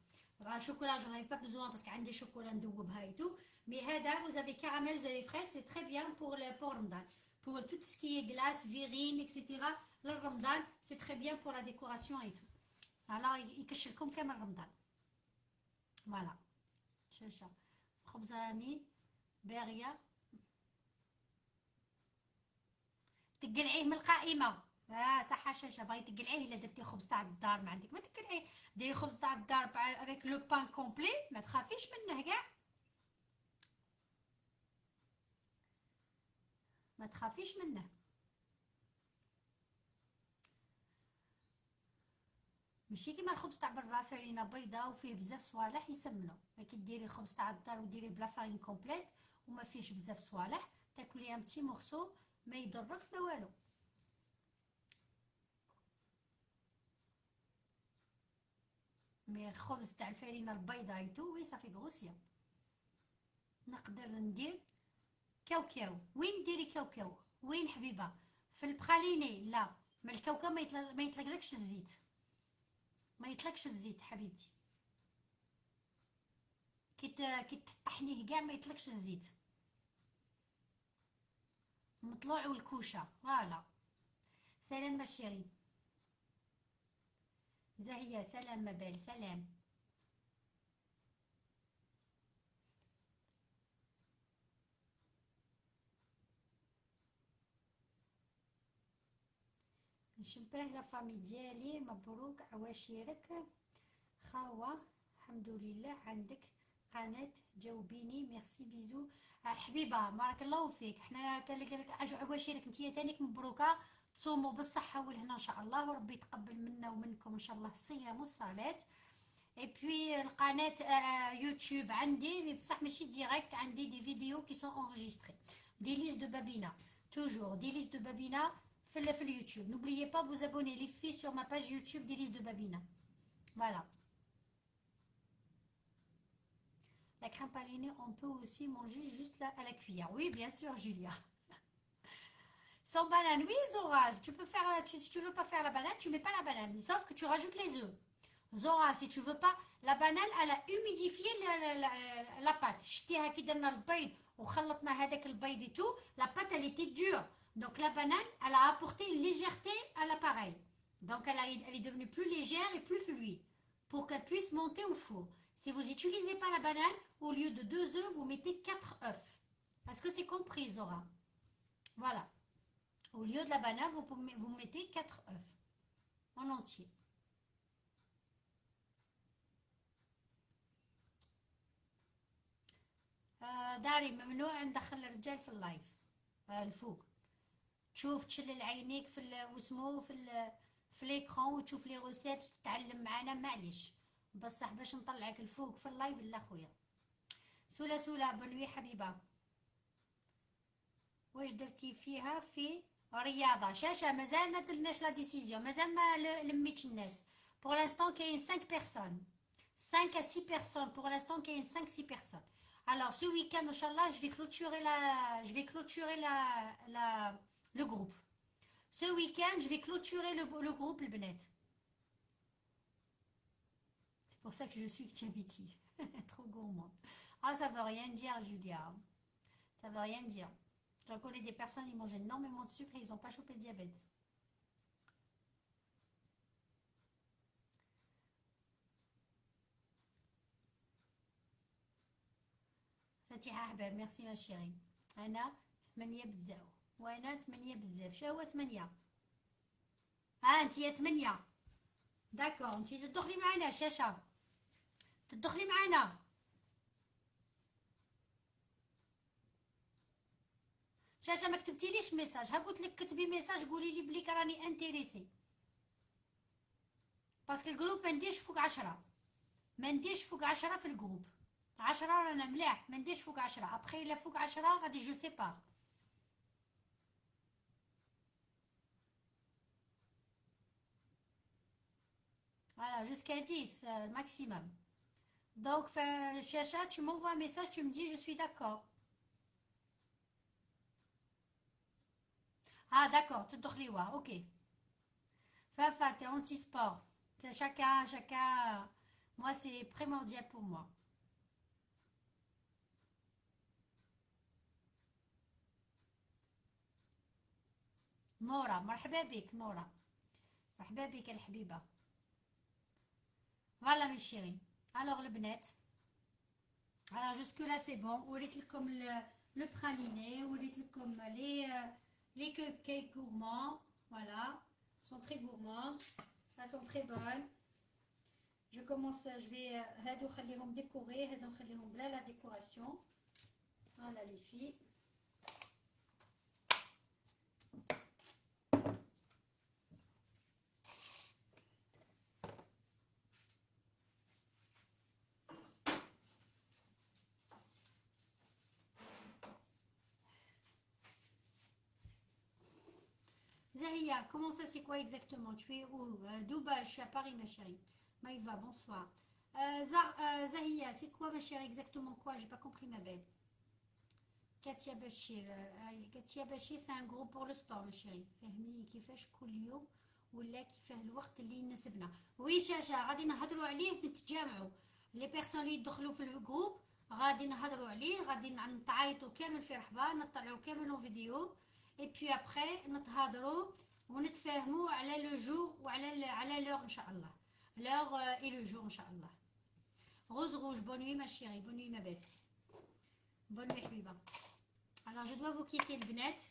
Speaker 1: Un chocolat, j'en avais pas besoin parce qu'il y a des chocolats et tout. Mais vous avez caramel, vous avez fraise, c'est très bien pour Ramadan. Pour tout ce qui est glace, virine, etc. Le Ramadan, c'est très bien pour la décoration et tout. Alors, il cache comme Ramadan. Voilà. Chacha. خبزاني بارية تقلعيه من القائمه. صح شاشه بغيتي تقلعيه الا درتي خبز تاع الدار ما عندك ما تقلعيه. ديري خبز تاع الدار افيك لو بان كومبلي ما تخافيش منه كاع ما تخافيش منه. ماشي كيما الخبز تاع برا فرينه بيضاء وفيه بزاف صوالح يسمنوا. كي ديري خبز تاع الدار وديري بلا فارين كومبليت وما فيهش بزاف صوالح تاكلي ان بتي مورسو ما يضرك ما والو. مي خبز تاع الفرينه البيضاء ايتو وي صافي غروسيا. نقدر ندير كاوكاو. وين ديري كاوكاو وين حبيبه؟ في البخاليني. لا من الكاوكاو ما يطلقلكش الزيت ما يطلقش الزيت حبيبتي. كي تطحنيه كاع ما يطلقش الزيت. مطلوع والكوشه. فوالا سلام ما شيري زهية سلام مبال سلام. نشبه لا فامي ديالي مبروك عواشيرك خاوة الحمد لله عندك قناة جاوبيني ميرسي بيزو حبيبة بارك الله فيك. حنا كان عواشيرك نتيا تانيك مبروكة تصوموا بالصحة والهنا ان شاء الله وربي يتقبل منا ومنكم ان شاء الله الصيام والصلاة. اي بي القناة يوتيوب عندي بصح ماشي ديريكت عندي دي فيديو كي سون انغيستري دي ليست دو بابينا توجور دي ليست دو بابينا في اليوتيوب. N'oubliez pas vous abonner les filles sur ma page YouTube des listes de Babina. Voilà. La crème pralinée, on peut aussi manger juste là à la cuillère. Oui, bien sûr, Julia. Sans banane, oui, Zora. Si tu peux faire, si tu veux pas faire la banane, tu mets pas la banane. Sauf que tu rajoutes les œufs. Zora, si tu veux pas, la banane, elle a humidifié la pâte. شتيها كي درنا البيض وخلطنا هذاك البيض et tout, la pâte elle était dure. Donc la banane, elle a apporté une légèreté à l'appareil. Donc elle est devenue plus légère et plus fluide pour qu'elle puisse monter au four. Si vous n'utilisez pas la banane, au lieu de 2 œufs, vous mettez 4 œufs. Est-ce que c'est compris, Zora? Voilà. Au lieu de la banane, vous mettez 4 œufs en entier. داري ممنوع ندخل الرجال في اللايف الفوق. تشوف تشلل عينيك في واسمو في ليكرون وتشوف لي روسيت وتتعلم معانا معليش بصح باش نطلعك الفوق في اللايف لا خويا. سولا بنوي حبيبه واش درتي فيها في رياضه شاشه؟ مازال ما درناش لا ديسيزيون مازال ما لميتش الناس. pour l'instant كاين 5 personnes 5 à 6 personnes pour l'instant كاين 5-6 personnes. Alors ce week-end inchallah je vais clôturer le groupe. Ce week-end, je vais clôturer le groupe, le Benet. C'est pour ça que je suis Tiabiti. Trop gourmand. Ah, ça veut rien dire, Julia. Ça veut rien dire. J'en connais des personnes, ils mangent énormément de sucre et ils n'ont pas chopé de diabète. Fatiha Ahbab, merci ma chérie. أنا 8 بزاف وأنا 8 بزاف. شو هو 8؟ أنت يا 8. داكور، أنت تدخلي معنا شاشة. تدخلي معنا. شاشة ما كتبتيليش ميساج، ها قلت لك كتبي ميساج قولي لي بليك راني انتريسي. باسكو الجروب ما نديرش فوق 10. ما نديرش فوق 10 في الجروب. 10 رانا ملاح، ما نديرش فوق 10. ابخي الا فوق 10 غادي جو سيبار. Voilà, jusqu'à 10 maximum. Donc, Chacha, tu m'envoies un message, tu me dis je suis d'accord. Ah, d'accord, tu dois, ok. Fafa, t'es anti-sport. C'est chacun. Moi, c'est primordial pour moi. نورا مرحبا بك نورا. مرحبا بك الحبيبة. Voilà mes chéris. Alors البنات. Alors jusque là c'est bon. وريت لكم le praliné, وريت لكم les cupcakes gourmands. Voilà. Ils sont très gourmands. Elles sont très bonnes. Je commence, je vais هادو خليهم décorer, هادو خليهم بلا la décoration. Voilà les filles. Zahia, comment ça c'est quoi exactement? Tu es où? Dubaï, je suis à Paris ma chérie. Maïva, bonsoir. Zahia, c'est quoi ma chérie exactement quoi? J'ai pas compris ma belle. Katia Bachir. Katia Bachir c'est un groupe pour le sport ma chérie. فهمي كيفاش كل يوم ولا كيفاه الوقت اللي يناسبنا. وي شاشة غادي نهضروا عليه نتجامعوا. لي بيرسون اللي يدخلوا في الجروب غادي نهضروا عليه غادي نتعيطوا كامل في رحبة نطلعوا كامل لو فيديو. اي بي ابخي نتهضروا ونتفاهموا على لو جور وعلى على لور ان شاء الله. لور اي لو جور ان شاء الله. روز روج bonne nuit ma chérie, bonne nuit ma belle. Bonne nuit حبيبة. Alors je dois vous quitter البنات.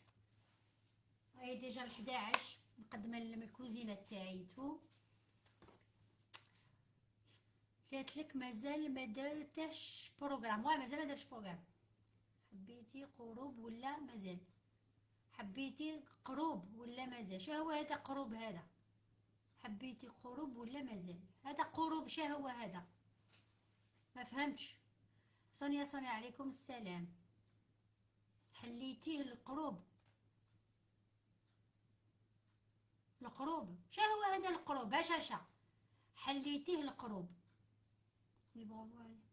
Speaker 1: هاي ديجا 11 مقدمه الكوزينه تاعي تو. قالت لك مازال ما درتش بروغرام. واه مازال ما درتش بروغرام. حبيتي قروب ولا مازال؟ حبيتي قروب ولا مازال؟ شو هو هذا قروب هذا؟ حبيتي قروب ولا مازال؟ هذا قروب شو هو هذا؟ ما فهمتش. سونيا عليكم السلام. حليتيه القروب. القروب شو هو هذا القروب؟ هشاشة حليتيه القروب. برافو عليك.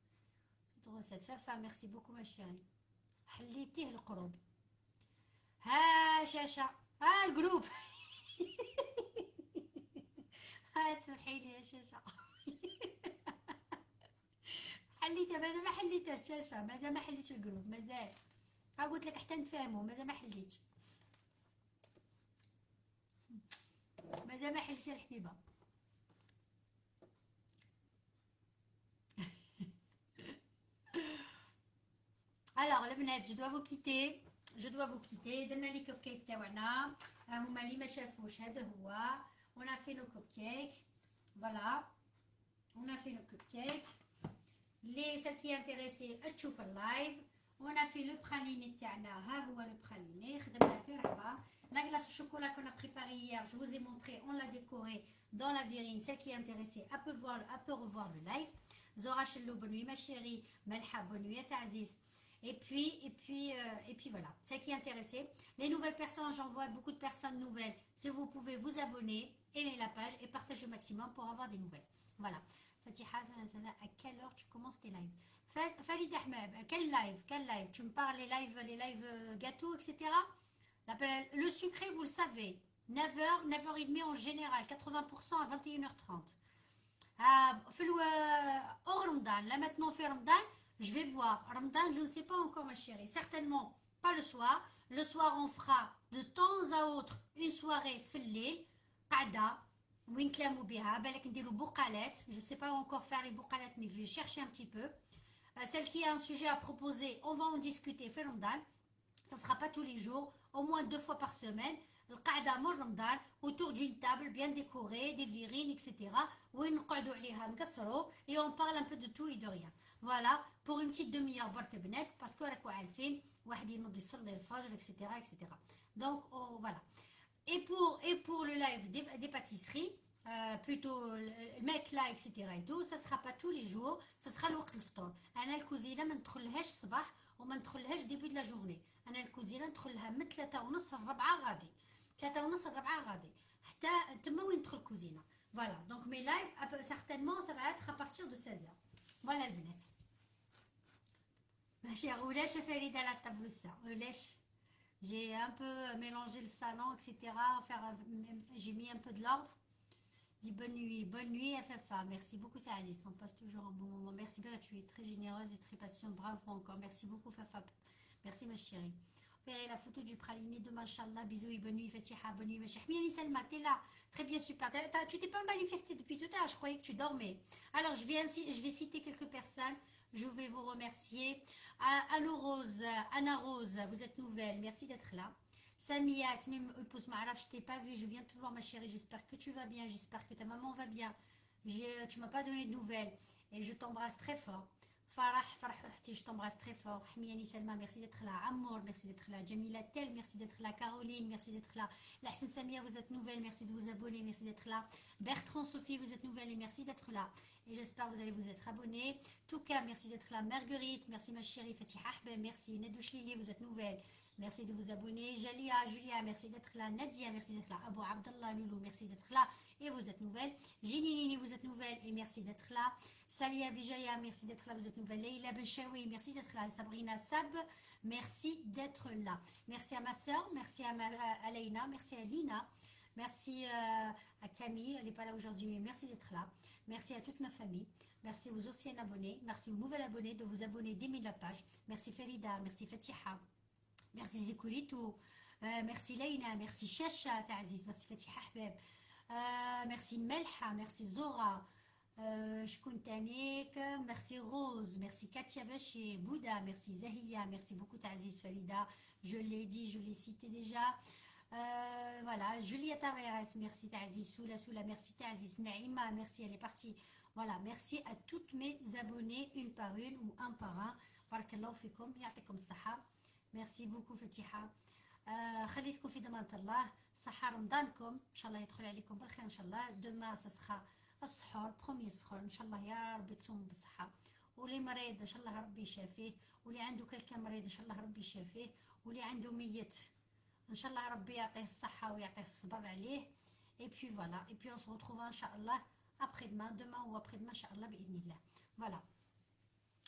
Speaker 1: تغسل فافا ميرسي بوكو ما شيري. حليتيه القروب. ها شاشة ها الجروب. ها سمحي لي يا شاشة. حليتها مازال ما حليتها الشاشة مازال ما حليتش الجروب مازال. ها قلت لك حتى نتفاهموا مازال ما حليتش. مازال ما حليتش الحبيبة. Alors البنات je dois vous quitter. درنا لي كوب كيك تاعنا هما اللي ما شافوش هذا هو. on a fait nos cupcakes. Voilà, on a fait nos cupcakes. celles qui est intéressées تشوف اللايف. on a fait le praliné تاعنا. ها هو le praliné خدمنا فيه رحبة. La glace au chocolat qu'on a préparée hier, je vous ai montré, on l'a décoré dans la vitrine. Celle qui est intéressée, elle peut revoir le live. Zora Chello, bonne nuit ma chérie. Melha, bonne nuit à Aziz. Et puis voilà, celle qui est intéressée. Les nouvelles personnes, j'envoie beaucoup de personnes nouvelles. Si vous pouvez vous abonner, aimer la page et partager au maximum pour avoir des nouvelles. Voilà. Fatiha, à quelle heure tu commences tes lives? Farid Ahmed, quel live? Tu me parles les lives gâteaux, etc. Le sucré, vous le savez, 9h, 9h30 en général, 80% à 21h30. Hors Ramadan, là maintenant fait Ramadan, je vais voir. Ramadan, je ne sais pas encore ma chérie. Certainement pas le soir. Le soir, on fera de temps à autre une soirée fellil, qada, winklamou biha, balak ndiru bouqalet. Je ne sais pas encore faire les bouqalet, mais je vais chercher un petit peu. Celle qui a un sujet à proposer, on va en discuter, fait Ramadan. Ça ne sera pas tous les jours, au moins 2 fois par semaine. Le qa'da mor Ramadan, autour d'une table bien décorée, des virines, etc. Et on parle un peu de tout et de rien. Voilà, pour une petite demi-heure, parce que la film, etc., etc. Donc, voilà. Et pour le live des pâtisseries, plutôt le mec là, etc. et tout, ça sera pas tous les jours, ça sera le وقت الفطور. انا الكوزينه ما ندخلهاش الصباح وما ندخلهاش ديبي د لا جورني. انا الكوزينه ندخلها من 3 ونص الربعه غادي. 3 ونص الربعه غادي حتى تما وين ندخل الكوزينه. Voilà, donc mes lives certainement ça va être à partir de 16h. Voilà البنات. ماشي ولاش فريده لا تبلوسه ولاش. J'ai un peu mélangé le salon, etc. J'ai mis un peu de l'ordre. Dis bonne nuit FFA. Merci beaucoup Aziz, on passe toujours un bon moment. Merci bien, tu es très généreuse et très patiente. Bravo encore, merci beaucoup Fafa. Merci ma chérie. Verrez la photo du praliné demain, Inch'Allah. Bisous et bonne nuit Fatiha, bonne nuit ma chérie. Miani Selma, t'es là. Très bien, super. Tu t'es pas manifesté depuis tout à l'heure, je croyais que tu dormais. Alors, je vais citer quelques personnes. Je vais vous remercier. Anna Rose, vous êtes nouvelle. Merci d'être là. Samia, épouse Maraf, je t'ai pas vu. Je viens te voir, ma chérie. J'espère que tu vas bien. J'espère que ta maman va bien. Tu m'as pas donné de nouvelles. Et je t'embrasse très fort. Farah, je t'embrasse très fort. Hmiani Selma, merci d'être là. Amour, merci d'être là. Jamila Tel, merci d'être là. Caroline, merci d'être là. Lahsen Samia, vous êtes nouvelle, merci de vous abonner, merci d'être là. Bertrand Sophie, vous êtes nouvelle et merci d'être là. Et j'espère que vous allez vous être abonnés. Touka, merci d'être là. Marguerite, merci ma chérie. Fatih Ahbeb, merci. Nedouch Lili, vous êtes nouvelle. Merci de vous abonner. Julia, merci d'être là. Nadia, merci d'être là. Abou Abdallah, Loulou, merci d'être là. Et vous êtes nouvelle. Ginny Nini, vous êtes nouvelle et merci d'être là. Salia Bijaya, merci d'être là. Vous êtes nouvelle. Leila Benchaoui, merci d'être là. Sabrina Sab, merci d'être là. Merci à ma soeur, merci à Leïna, merci à Lina. Merci à Camille, elle n'est pas là aujourd'hui, mais merci d'être là. Merci à toute ma famille. Merci aux anciens abonnés. Merci aux nouvelles abonnés de vous abonner, d'aimer la page. Merci Ferida, merci Fatiha. Merci Zikulito, merci Leïna, merci Chacha Aziz, merci Fatih Ahbeb, merci Melha, merci Zora, شكون تانيك merci Rose, merci Katia Baché, Bouddha, merci Zahia, merci beaucoup Aziz Farida, je l'ai dit, je l'ai cité déjà. Voilà, Julia Tavares, merci Aziz, Soula, merci Aziz, Naïma, merci, elle est partie. Voilà, merci à toutes mes abonnés, une par une ou un par un. Barakallahu fikum, ya'tikum saha. Merci beaucoup Fatiha. خليتكم في ضمان الله صحة رمضانكم ان شاء الله يدخل عليكم بالخير ان شاء الله دما سسخة السحور برومي السحور ان شاء الله يا ربي تصوم بالصحة واللي مريض ان شاء الله ربي يشافيه واللي عنده كلكا مريض ان شاء الله ربي يشافيه واللي عنده ميت ان شاء الله ربي يعطيه الصحة ويعطيه الصبر عليه et puis voilà et puis on se retrouve ان شاء الله demain ou après-demain ان شاء الله بإذن الله. Voilà,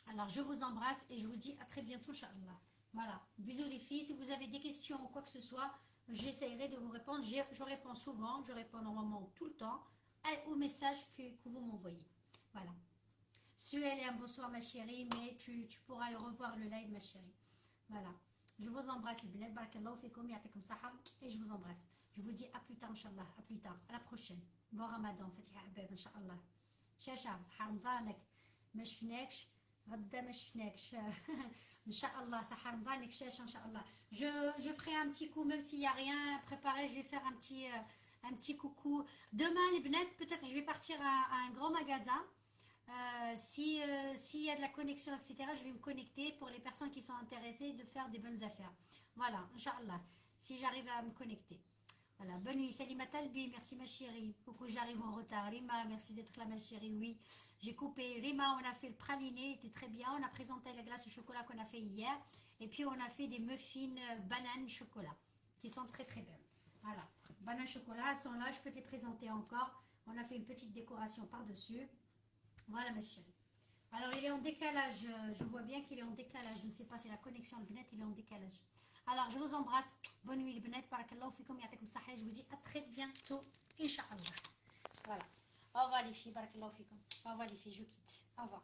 Speaker 1: alors je vous embrasse et je vous dis à très bientôt Inch'Allah. Voilà, bisous les filles, si vous avez des questions ou quoi que ce soit, j'essaierai de vous répondre, je réponds souvent, je réponds normalement tout le temps aux messages que vous m'envoyez. Voilà. Suel et un bonsoir ma chérie, mais tu pourras revoir le live ma chérie. Voilà, je vous embrasse les belettes, barakallahu fikum, ya'tikum saha, et je vous embrasse. Je vous dis à plus tard Inch'Allah, à plus tard, à la prochaine. Bon Ramadan, Fatiha Habib Inch'Allah. Chacha, Ramadan, ما شفناكش غدا ما شفناكش ان شاء الله صحة رمضانك شاشه ان شاء الله. Je ferai un petit coup même s'il y a rien préparé, je vais faire un petit coucou demain les bnettes, peut-être je vais partir à un grand magasin. S'il y a de la connexion etc, je vais me connecter pour les personnes qui sont intéressées de faire des bonnes affaires. Voilà, Inch'Allah, si j'arrive à me connecter. Voilà, bonne nuit, Salima Talbi, merci ma chérie. Coucou, j'arrive en retard. Rima, merci d'être là ma chérie, oui. J'ai coupé. Rima, on a fait le praliné, c'était très bien. On a présenté la glace au chocolat qu'on a fait hier. Et puis on a fait des muffins banane chocolat, qui sont très très belles. Voilà, banane chocolat, elles sont là, je peux te les présenter encore. On a fait une petite décoration par-dessus. Voilà ma chérie. Alors il est en décalage, je vois bien qu'il est en décalage. Je ne sais pas, c'est la connexion, le net il est en décalage. Alors, je vous embrasse. Bonne nuit les bnat. Barakallahu fikoum. Ya'takoum saha. Je vous dis à très bientôt. Inch'Allah. Voilà. Au revoir les filles. Barakallahu fikoum. Au revoir les filles. Je quitte. Au revoir.